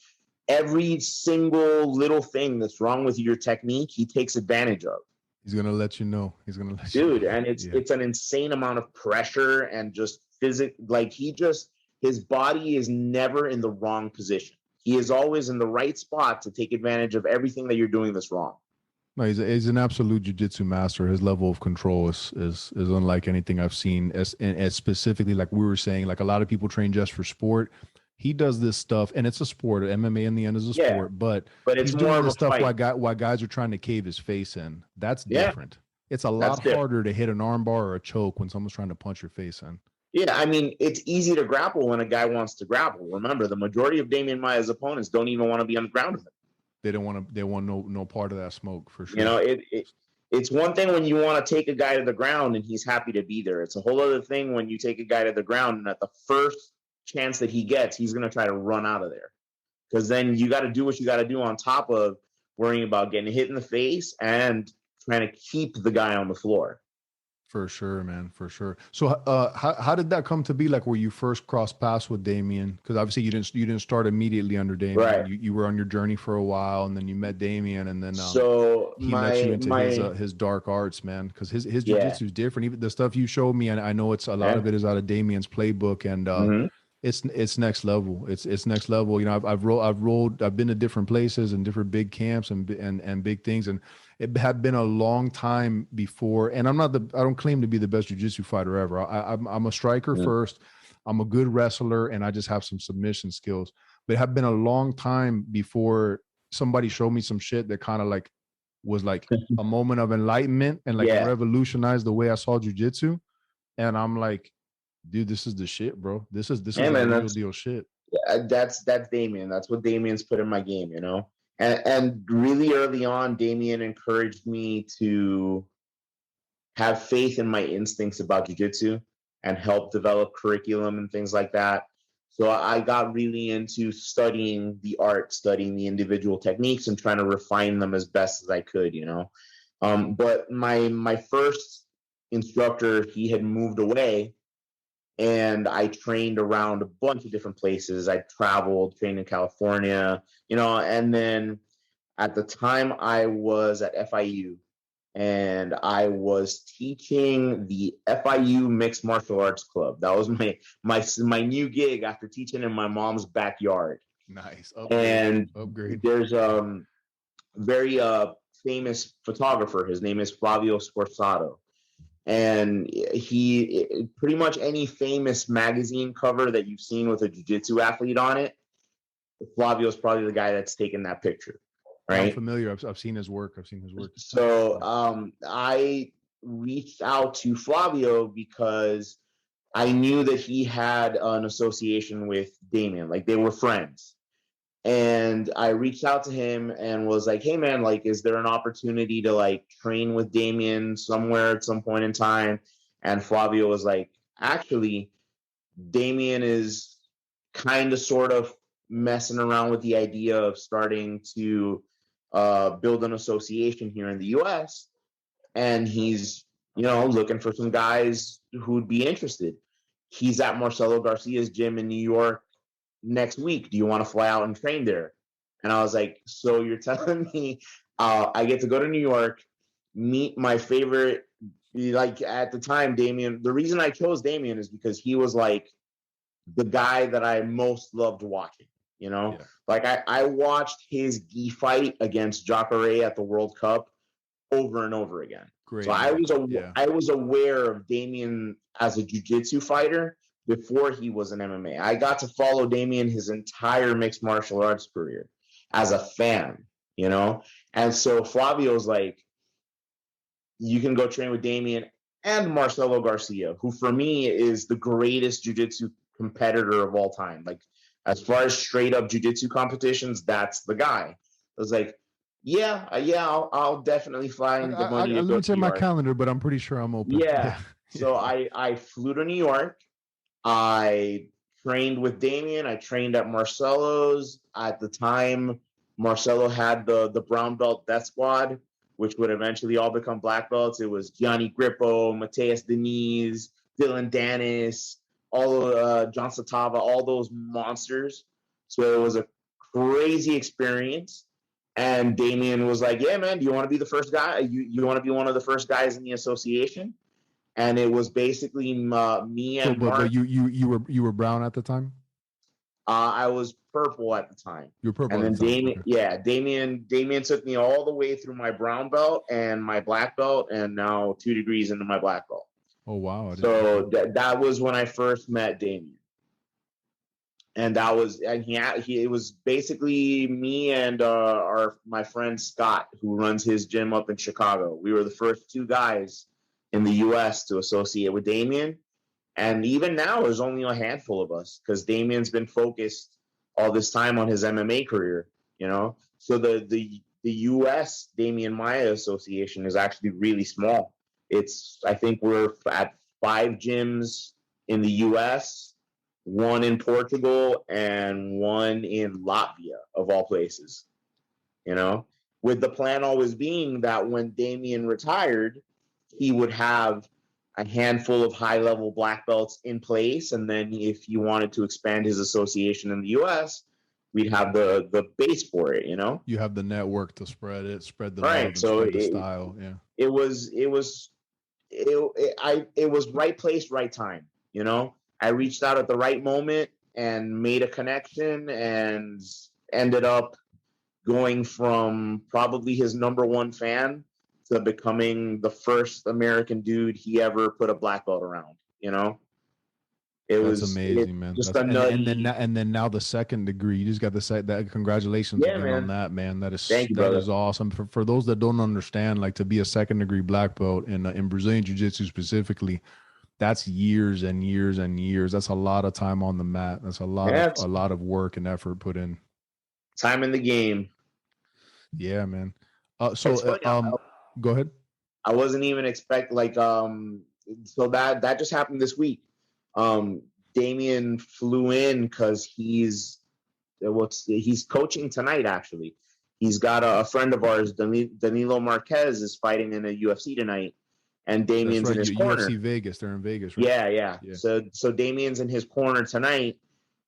every single little thing that's wrong with your technique, he takes advantage of. He's going to let you know. He's going to let you know. Dude, and it's an insane amount of pressure and just like his body is never in the wrong position. He is always in the right spot to take advantage of everything that you're doing that's wrong. No, he's an absolute jiu-jitsu master. His level of control is unlike anything I've seen. As specifically, like we were saying, like a lot of people train just for sport. He does this stuff, and it's a sport. MMA in the end is a sport, but it's he's doing this stuff why guys are trying to cave his face in. That's different. It's a lot harder to hit an armbar or a choke when someone's trying to punch your face in. Yeah, I mean, it's easy to grapple when a guy wants to grapple. Remember, the majority of Demian Maia's opponents don't even want to be on the ground with him. They don't want to. They want no part of that smoke for sure. You know, it's one thing when you want to take a guy to the ground and he's happy to be there. It's a whole other thing when you take a guy to the ground and at the first chance that he gets, he's going to try to run out of there. Because then you got to do what you got to do on top of worrying about getting hit in the face and trying to keep the guy on the floor. For sure, man. For sure. So, how did that come to be? Like, where you first crossed paths with Demian? Because obviously you didn't start immediately under Demian. Right. You were on your journey for a while, and then you met Demian, and then he let you into his dark arts, man. Because his jiu-jitsu is different. Even the stuff you showed me, and I know it's a lot of it is out of Damian's playbook, and it's next level. It's next level. You know, I've been to different places and different big camps and big things, and it had been a long time before. And I don't claim to be the best jiu-jitsu fighter ever. I'm a striker first. I'm a good wrestler and I just have some submission skills. But it had been a long time before somebody showed me some shit that kind of like was like a moment of enlightenment and like revolutionized the way I saw jujitsu. And I'm like, dude, this is the shit, bro. This is the real deal shit. That's Damian. That's what Damian's put in my game, you know. And really early on, Damian encouraged me to have faith in my instincts about jiu-jitsu and help develop curriculum and things like that. So I got really into studying the art, studying the individual techniques, and trying to refine them as best as I could, you know. But my first instructor, he had moved away, and I trained around a bunch of different places. I traveled, trained in California, you know, and then at the time I was at FIU, and I was teaching the FIU Mixed Martial Arts Club. That was my new gig after teaching in my mom's backyard. Nice. Upgrade. There's very famous photographer. His name is Flavio Scorsato. And he pretty much any famous magazine cover that you've seen with a jiu-jitsu athlete on it, Flavio's probably the guy that's taken that picture. Right? I'm familiar. I've seen his work. So I reached out to Flavio because I knew that he had an association with Damian. Like, they were friends. And I reached out to him and was like, hey, man, like, is there an opportunity to, like, train with Damian somewhere at some point in time? And Flavio was like, actually, Damian is kind of sort of messing around with the idea of starting to build an association here in the U.S. And he's, you know, looking for some guys who'd be interested. He's at Marcelo Garcia's gym in New York next week. Do you want to fly out and train there? And I was like, so you're telling me I get to go to New York, meet my favorite, like at the time, Damian. The reason I chose Damian is because he was like the guy that I most loved watching. You know, like I watched his gi fight against Jacare at the World Cup over and over again. Great. So I was aware of Damian as a jiu-jitsu fighter before he was an MMA. I got to follow Damian his entire mixed martial arts career as a fan, you know? And so Flavio's like, you can go train with Damian and Marcelo Garcia, who for me is the greatest jiu-jitsu competitor of all time. Like, as far as straight up jiu-jitsu competitions, that's the guy. I was like, I'll definitely find the money. Let me check my calendar, but I'm pretty sure I'm open. Yeah. So I flew to New York. I trained with Damian. I trained at Marcelo's. At the time, Marcelo had the brown belt death squad, which would eventually all become black belts. It was Gianni Grippo, Mateus Diniz, Dylan Dennis, all of John Satava, all those monsters. So it was a crazy experience. And Damian was like, yeah, man, do you want to be the first guy? You want to be one of the first guys in the association? And it was basically me and Mark. But you were brown at the time? I was purple at the time. You were purple. And then Damian took me all the way through my brown belt and my black belt, and now 2 degrees into my black belt. Oh wow! So that was when I first met Damian, and it was basically me and my friend Scott, who runs his gym up in Chicago. We were the first 2 guys in the U.S. to associate with Damian, and even now there's only a handful of us because Damian's been focused all this time on his MMA career. You know, so the U.S. Demian Maia Association is actually really small. I think we're at 5 gyms in the U.S., 1 in Portugal, and 1 in Latvia, of all places. You know, with the plan always being that when Damian retired, he would have a handful of high-level black belts in place, and then if he wanted to expand his association in the U.S., we'd have the base for it. You know, you have the network to spread the right. So the style. Yeah, it was right place, right time. You know, I reached out at the right moment and made a connection and ended up going from probably his number 1 fan to becoming the first American dude he ever put a black belt around, you know? That's amazing, man. Just That's, a nutty. and then now the second degree, you just got the set that. Congratulations Yeah, again on man. that, man. Thank you, That brother. is awesome. For those that don't understand, like to be a second degree black belt in Brazilian Jiu Jitsu specifically, that's years and years and years. That's a lot of time on the mat. That's a Yeah, lot of work and effort put in. time in the game. Yeah, man. It's funny. Go ahead. I wasn't even expect so that just happened this week. Damian flew in because he's coaching tonight. Actually, he's got a friend of ours, Danilo Marquez, is fighting in a UFC tonight, and Damian's That's right. in his corner. UFC Vegas. They're in Vegas, right? Yeah. So Damian's in his corner tonight,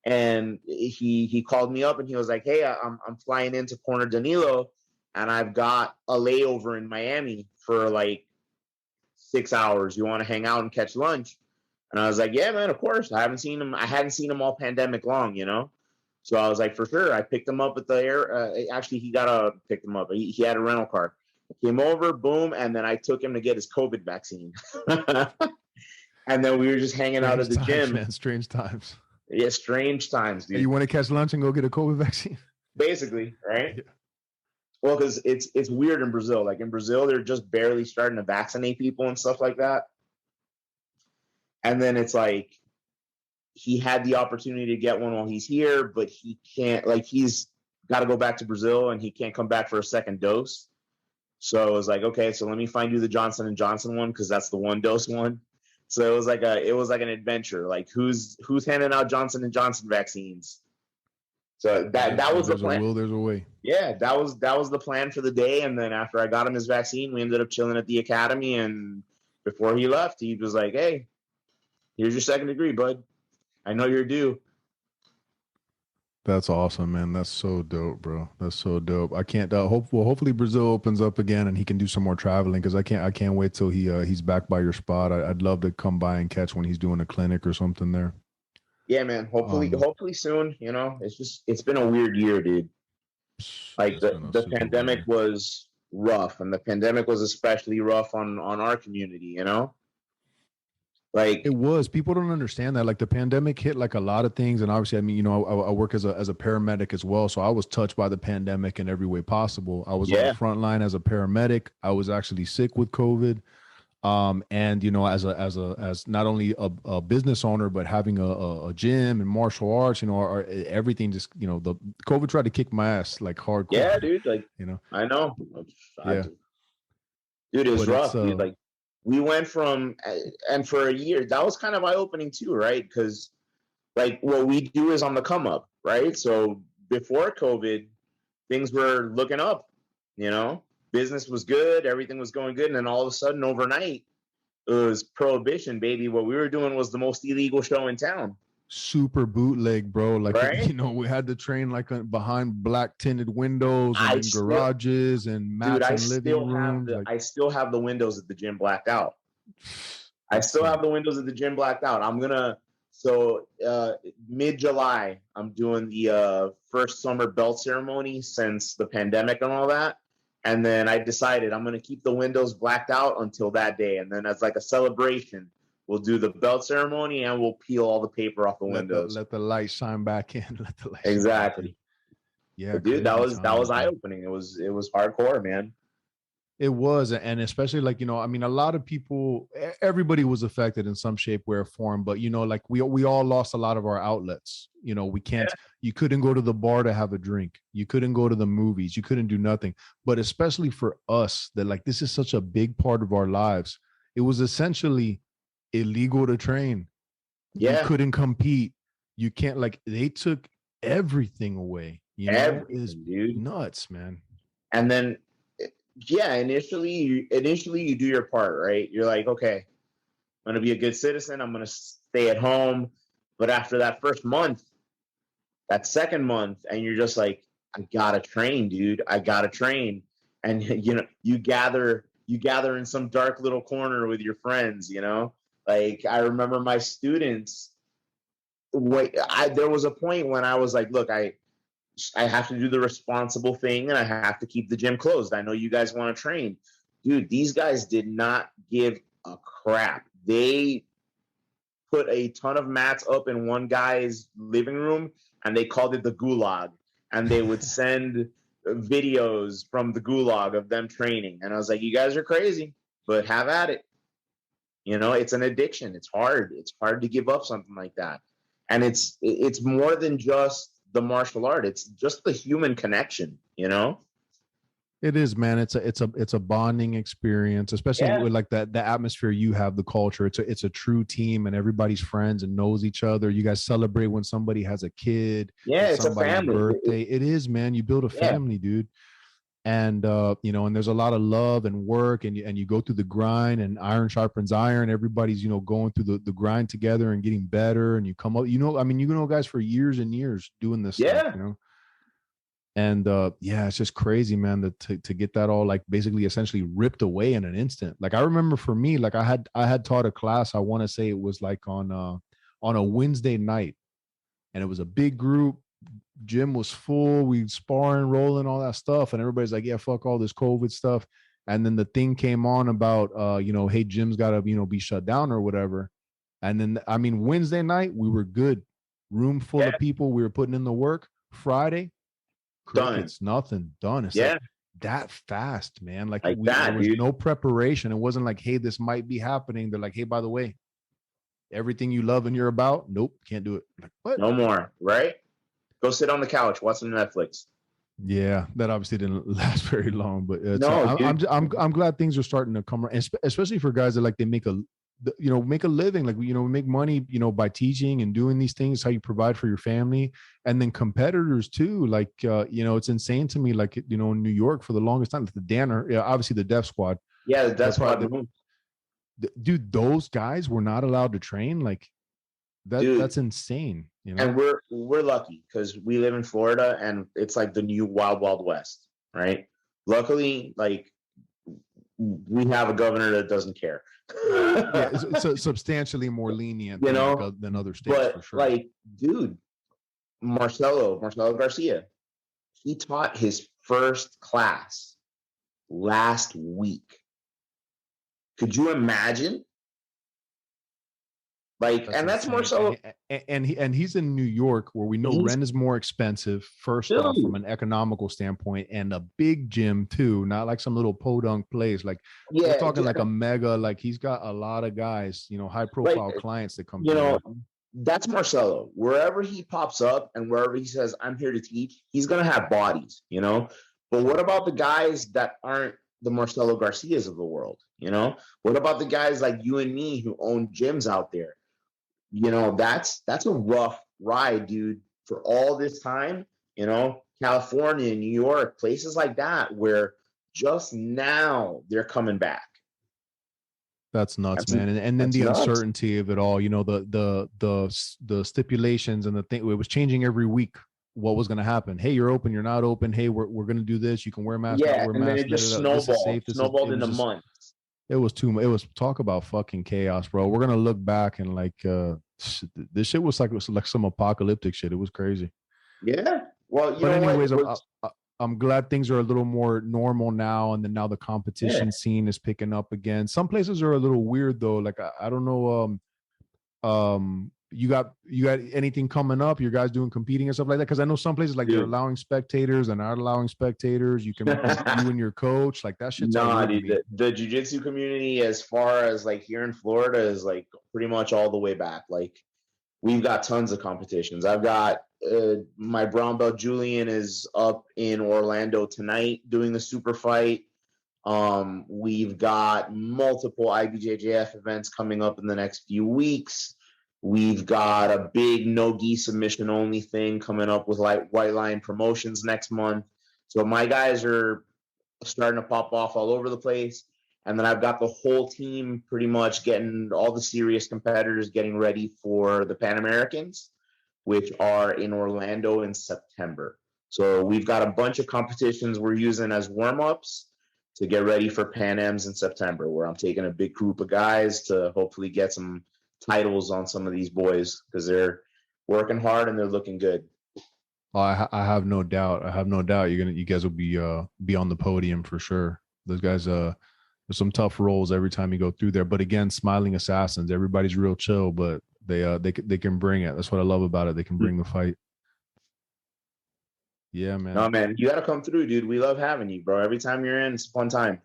and he called me up and he was like, "Hey, I'm flying into corner Danilo, and I've got a layover in Miami for like 6 hours. You want to hang out and catch lunch?" And I was like, "Yeah, man, of course." I hadn't seen him all pandemic long, you know. So I was like, for sure. I picked him up at the air. Actually, picked him up. He had a rental car. Came over, boom, and then I took him to get his COVID vaccine. And then we were just hanging out at the gym. Man, strange times. Yeah, strange times, dude. Hey, you want to catch lunch and go get a COVID vaccine? Basically, right? Yeah. Well, because it's weird in Brazil. Like in Brazil, they're just barely starting to vaccinate people and stuff like that. And then it's like he had the opportunity to get one while he's here, but he can't. Like he's got to go back to Brazil, and he can't come back for a second dose. So I was like, okay, so let me find you the Johnson & Johnson one because that's the 1-dose one. So it was like an adventure. Like who's handing out Johnson & Johnson vaccines? So that was the plan. There's a will, there's a way. Yeah, that was the plan for the day. And then after I got him his vaccine, we ended up chilling at the academy. And before he left, he was like, "Hey, here's your second degree, bud. I know you're due." That's awesome, man. That's so dope, bro. That's so dope. I can't hopefully Brazil opens up again and he can do some more traveling because I can't wait till he's back by your spot. I'd love to come by and catch when he's doing a clinic or something there. Yeah, man. Hopefully soon. You know, it's been a weird year, dude. Like the pandemic was rough, and the pandemic was especially rough on our community, you know? Like it was. People don't understand that. Like the pandemic hit like a lot of things, and obviously, I mean, you know, I work as a paramedic as well, so I was touched by the pandemic in every way possible. I was on the front line as a paramedic. I was actually sick with COVID, and you know, as not only a business owner, but having a gym and martial arts, you know, everything just, you know, the COVID tried to kick my ass like hardcore. Yeah, dude. Like, you know, I know. Yeah, dude, it was rough. Dude. Like, we went from, and for a year, that was kind of eye-opening too, right? Because, like, what we do is on the come up, right? So before COVID, things were looking up, you know? Business was good, everything was going good, and then all of a sudden, overnight, it was prohibition, baby. What we were doing was the most illegal show in town. Super bootleg, bro. Like, right? You know, we had to train like behind black tinted windows and in garages and mats and living rooms. I still have the windows at the gym blacked out. So mid-July, I'm doing the first summer belt ceremony since the pandemic and all that. And then I decided I'm going to keep the windows blacked out until that day. And then as like a celebration, we'll do the belt ceremony and we'll peel all the paper off the windows. Let the light shine back in. Exactly. Yeah, but dude, that was eye-opening. It was hardcore, man. It was, and especially like, you know, I mean, a lot of people, everybody was affected in some shape, way, or form. But you know, like we all lost a lot of our outlets. You know, you couldn't go to the bar to have a drink. You couldn't go to the movies. You couldn't do nothing. But especially for us, that like this is such a big part of our lives. It was essentially illegal to train. You couldn't compete. You can't, like, they took everything away. You know, it's nuts, man. And then initially you do your part, right? You're like, okay, I'm gonna be a good citizen, I'm gonna stay at home. But after that first month, that second month, and you're just like, I gotta train, dude. I gotta train. And you know, you gather in some dark little corner with your friends, you know. Like, I remember my students, there was a point when I was like, look, I have to do the responsible thing and I have to keep the gym closed. I know you guys want to train. Dude, these guys did not give a crap. They put a ton of mats up in one guy's living room, and they called it the gulag, and they would send videos from the gulag of them training. And I was like, you guys are crazy, but have at it. You know, it's an addiction. It's hard to give up something like that. And it's more than just the martial art. It's just the human connection, you know? It is, man. It's a bonding experience, especially with like the atmosphere you have, the culture. It's a true team, and everybody's friends and knows each other. You guys celebrate when somebody has a kid. Yeah, it's a family birthday. It is, man. You build a family, dude. And you know, and there's a lot of love and work, and you go through the grind, and iron sharpens iron. Everybody's, you know, going through the grind together and getting better, and you come up, you know, I mean, you know guys for years and years doing this stuff, you know. And it's just crazy, man, to get that all like basically essentially ripped away in an instant. Like I remember for me, like I had taught a class, I want to say it was like on a Wednesday night, and it was a big group. Gym was full, we sparring, rolling, all that stuff, and everybody's like, yeah, fuck all this COVID stuff. And then the thing came on about you know, hey, gym's gotta, you know, be shut down or whatever. And then I mean, Wednesday night we were good, room full of people, we were putting in the work. Friday, crickets, nothing, done. It's like that fast, man. Like there was no preparation. It wasn't like, hey, this might be happening. They're like, hey, by the way, everything you love and you're about, nope, can't do it. Like, what? No more, right? Go sit on the couch, watch some Netflix. Yeah, that obviously didn't last very long, but I'm glad things are starting to come around, especially for guys that like they make a living, like, you know, make money, you know, by teaching and doing these things, how you provide for your family. And then competitors too, like you know, it's insane to me, like, you know, in New York for the longest time, the Danner, obviously the Death Squad. Yeah, the Death Squad. Dude, those guys were not allowed to train. Like that's insane. You know? And we're lucky because we live in Florida, and it's like the new Wild West, right? Luckily, like, we have a governor that doesn't care. It's substantially more lenient, you know, than other states, but for sure. Like, dude, Marcelo Garcia, he taught his first class last week. Could you imagine? Like, that's Marcelo, and he's in New York, where we know rent is more expensive. First off, from an economical standpoint, and a big gym too, not like some little podunk place. Like, we're talking like a mega. Like, he's got a lot of guys, you know, high profile clients that come. You know, that's Marcelo. Wherever he pops up and wherever he says, "I'm here to teach," he's gonna have bodies, you know. But what about the guys that aren't the Marcelo Garcias of the world? You know, what about the guys like you and me who own gyms out there? You know, that's a rough ride, dude, for all this time. You know, California, New York, places like that, where just now they're coming back. That's nuts, man. And then the uncertainty of it all, you know, the stipulations and the thing, it was changing every week. What was going to happen? Hey, you're open, you're not open. Hey, we're going to do this. You can wear masks. Yeah, and then it just snowballed into months. It was talk about fucking chaos, bro. We're gonna look back and like this shit was like some apocalyptic shit. It was crazy. Yeah. Well, but anyways, I'm glad things are a little more normal now, and then now the competition scene is picking up again. Some places are a little weird though. Like I don't know. You got anything coming up? You guys doing competing and stuff like that? Because I know some places like they're allowing spectators and not allowing spectators. You can you and your coach, like that shit's dude, the jiu-jitsu community, as far as like here in Florida, is like pretty much all the way back. Like, we've got tons of competitions. I've got my brown belt Julian is up in Orlando tonight doing the super fight. We've got multiple IBJJF events coming up in the next few weeks. We've got a big no-gi submission only thing coming up with like White Line Promotions next month. So my guys are starting to pop off all over the place. And then I've got the whole team pretty much getting all the serious competitors getting ready for the Pan Americans, which are in Orlando in September. So we've got a bunch of competitions we're using as warm-ups to get ready for Pan Ams in September, where I'm taking a big group of guys to hopefully get some titles on some of these boys, because they're working hard and they're looking good. I have no doubt. You guys will be on the podium for sure. Those guys, there's some tough roles every time you go through there. But again, smiling assassins. Everybody's real chill, but they can bring it. That's what I love about it. They can bring the fight. Yeah, man. No, man, you got to come through, dude. We love having you, bro. Every time you're in, it's a fun time.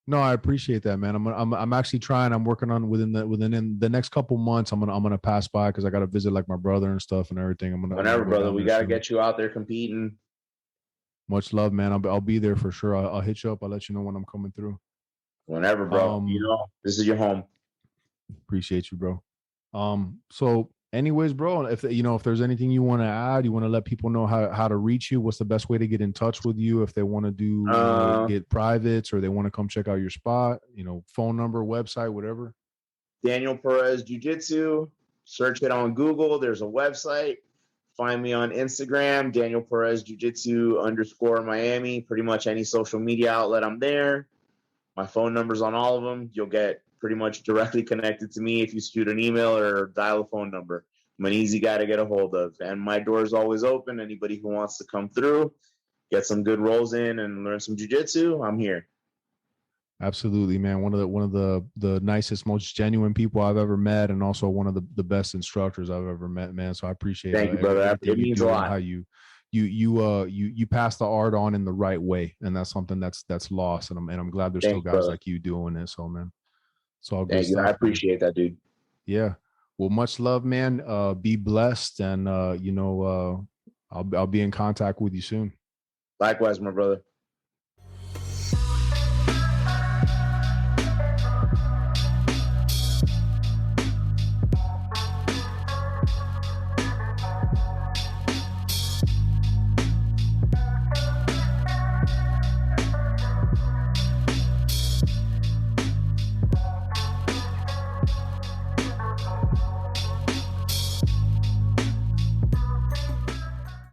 No, I appreciate that, man. I'm actually trying. I'm working on within the next couple months. I'm gonna pass by because I got to visit like my brother and stuff and everything. Whenever, brother. We got to soon. get you out there competing. Much love, man. I'll be there for sure. I'll hit you up. I'll let you know when I'm coming through. Whenever, bro. You know, this is your home. Appreciate you, bro. So anyways, bro, if there's anything you want to add, you want to let people know how to reach you, what's the best way to get in touch with you if they want to do get privates or they want to come check out your spot, phone number, website, whatever. Daniel Perez Jiu Jitsu. Search it on Google. There's a website. Find me on Instagram, Daniel Perez Jiu Jitsu _Miami. Pretty much any social media outlet, I'm there. My phone number's on all of them. You'll get pretty much directly connected to me if you shoot an email or dial a phone number. I'm an easy guy to get a hold of. And my door is always open. Anybody who wants to come through, get some good rolls in and learn some jiu-jitsu, I'm here. Absolutely, man. One of the nicest, most genuine people I've ever met, and also one of the best instructors I've ever met, man. So I appreciate Thank you, brother. It means a lot. How you pass the art on in the right way, and that's something that's lost. And I'm glad there's still guys like you doing this. So, man, it's all good. Thank you. I appreciate that, dude. Yeah. Well, much love, man. Be blessed, and I'll be in contact with you soon. Likewise, my brother.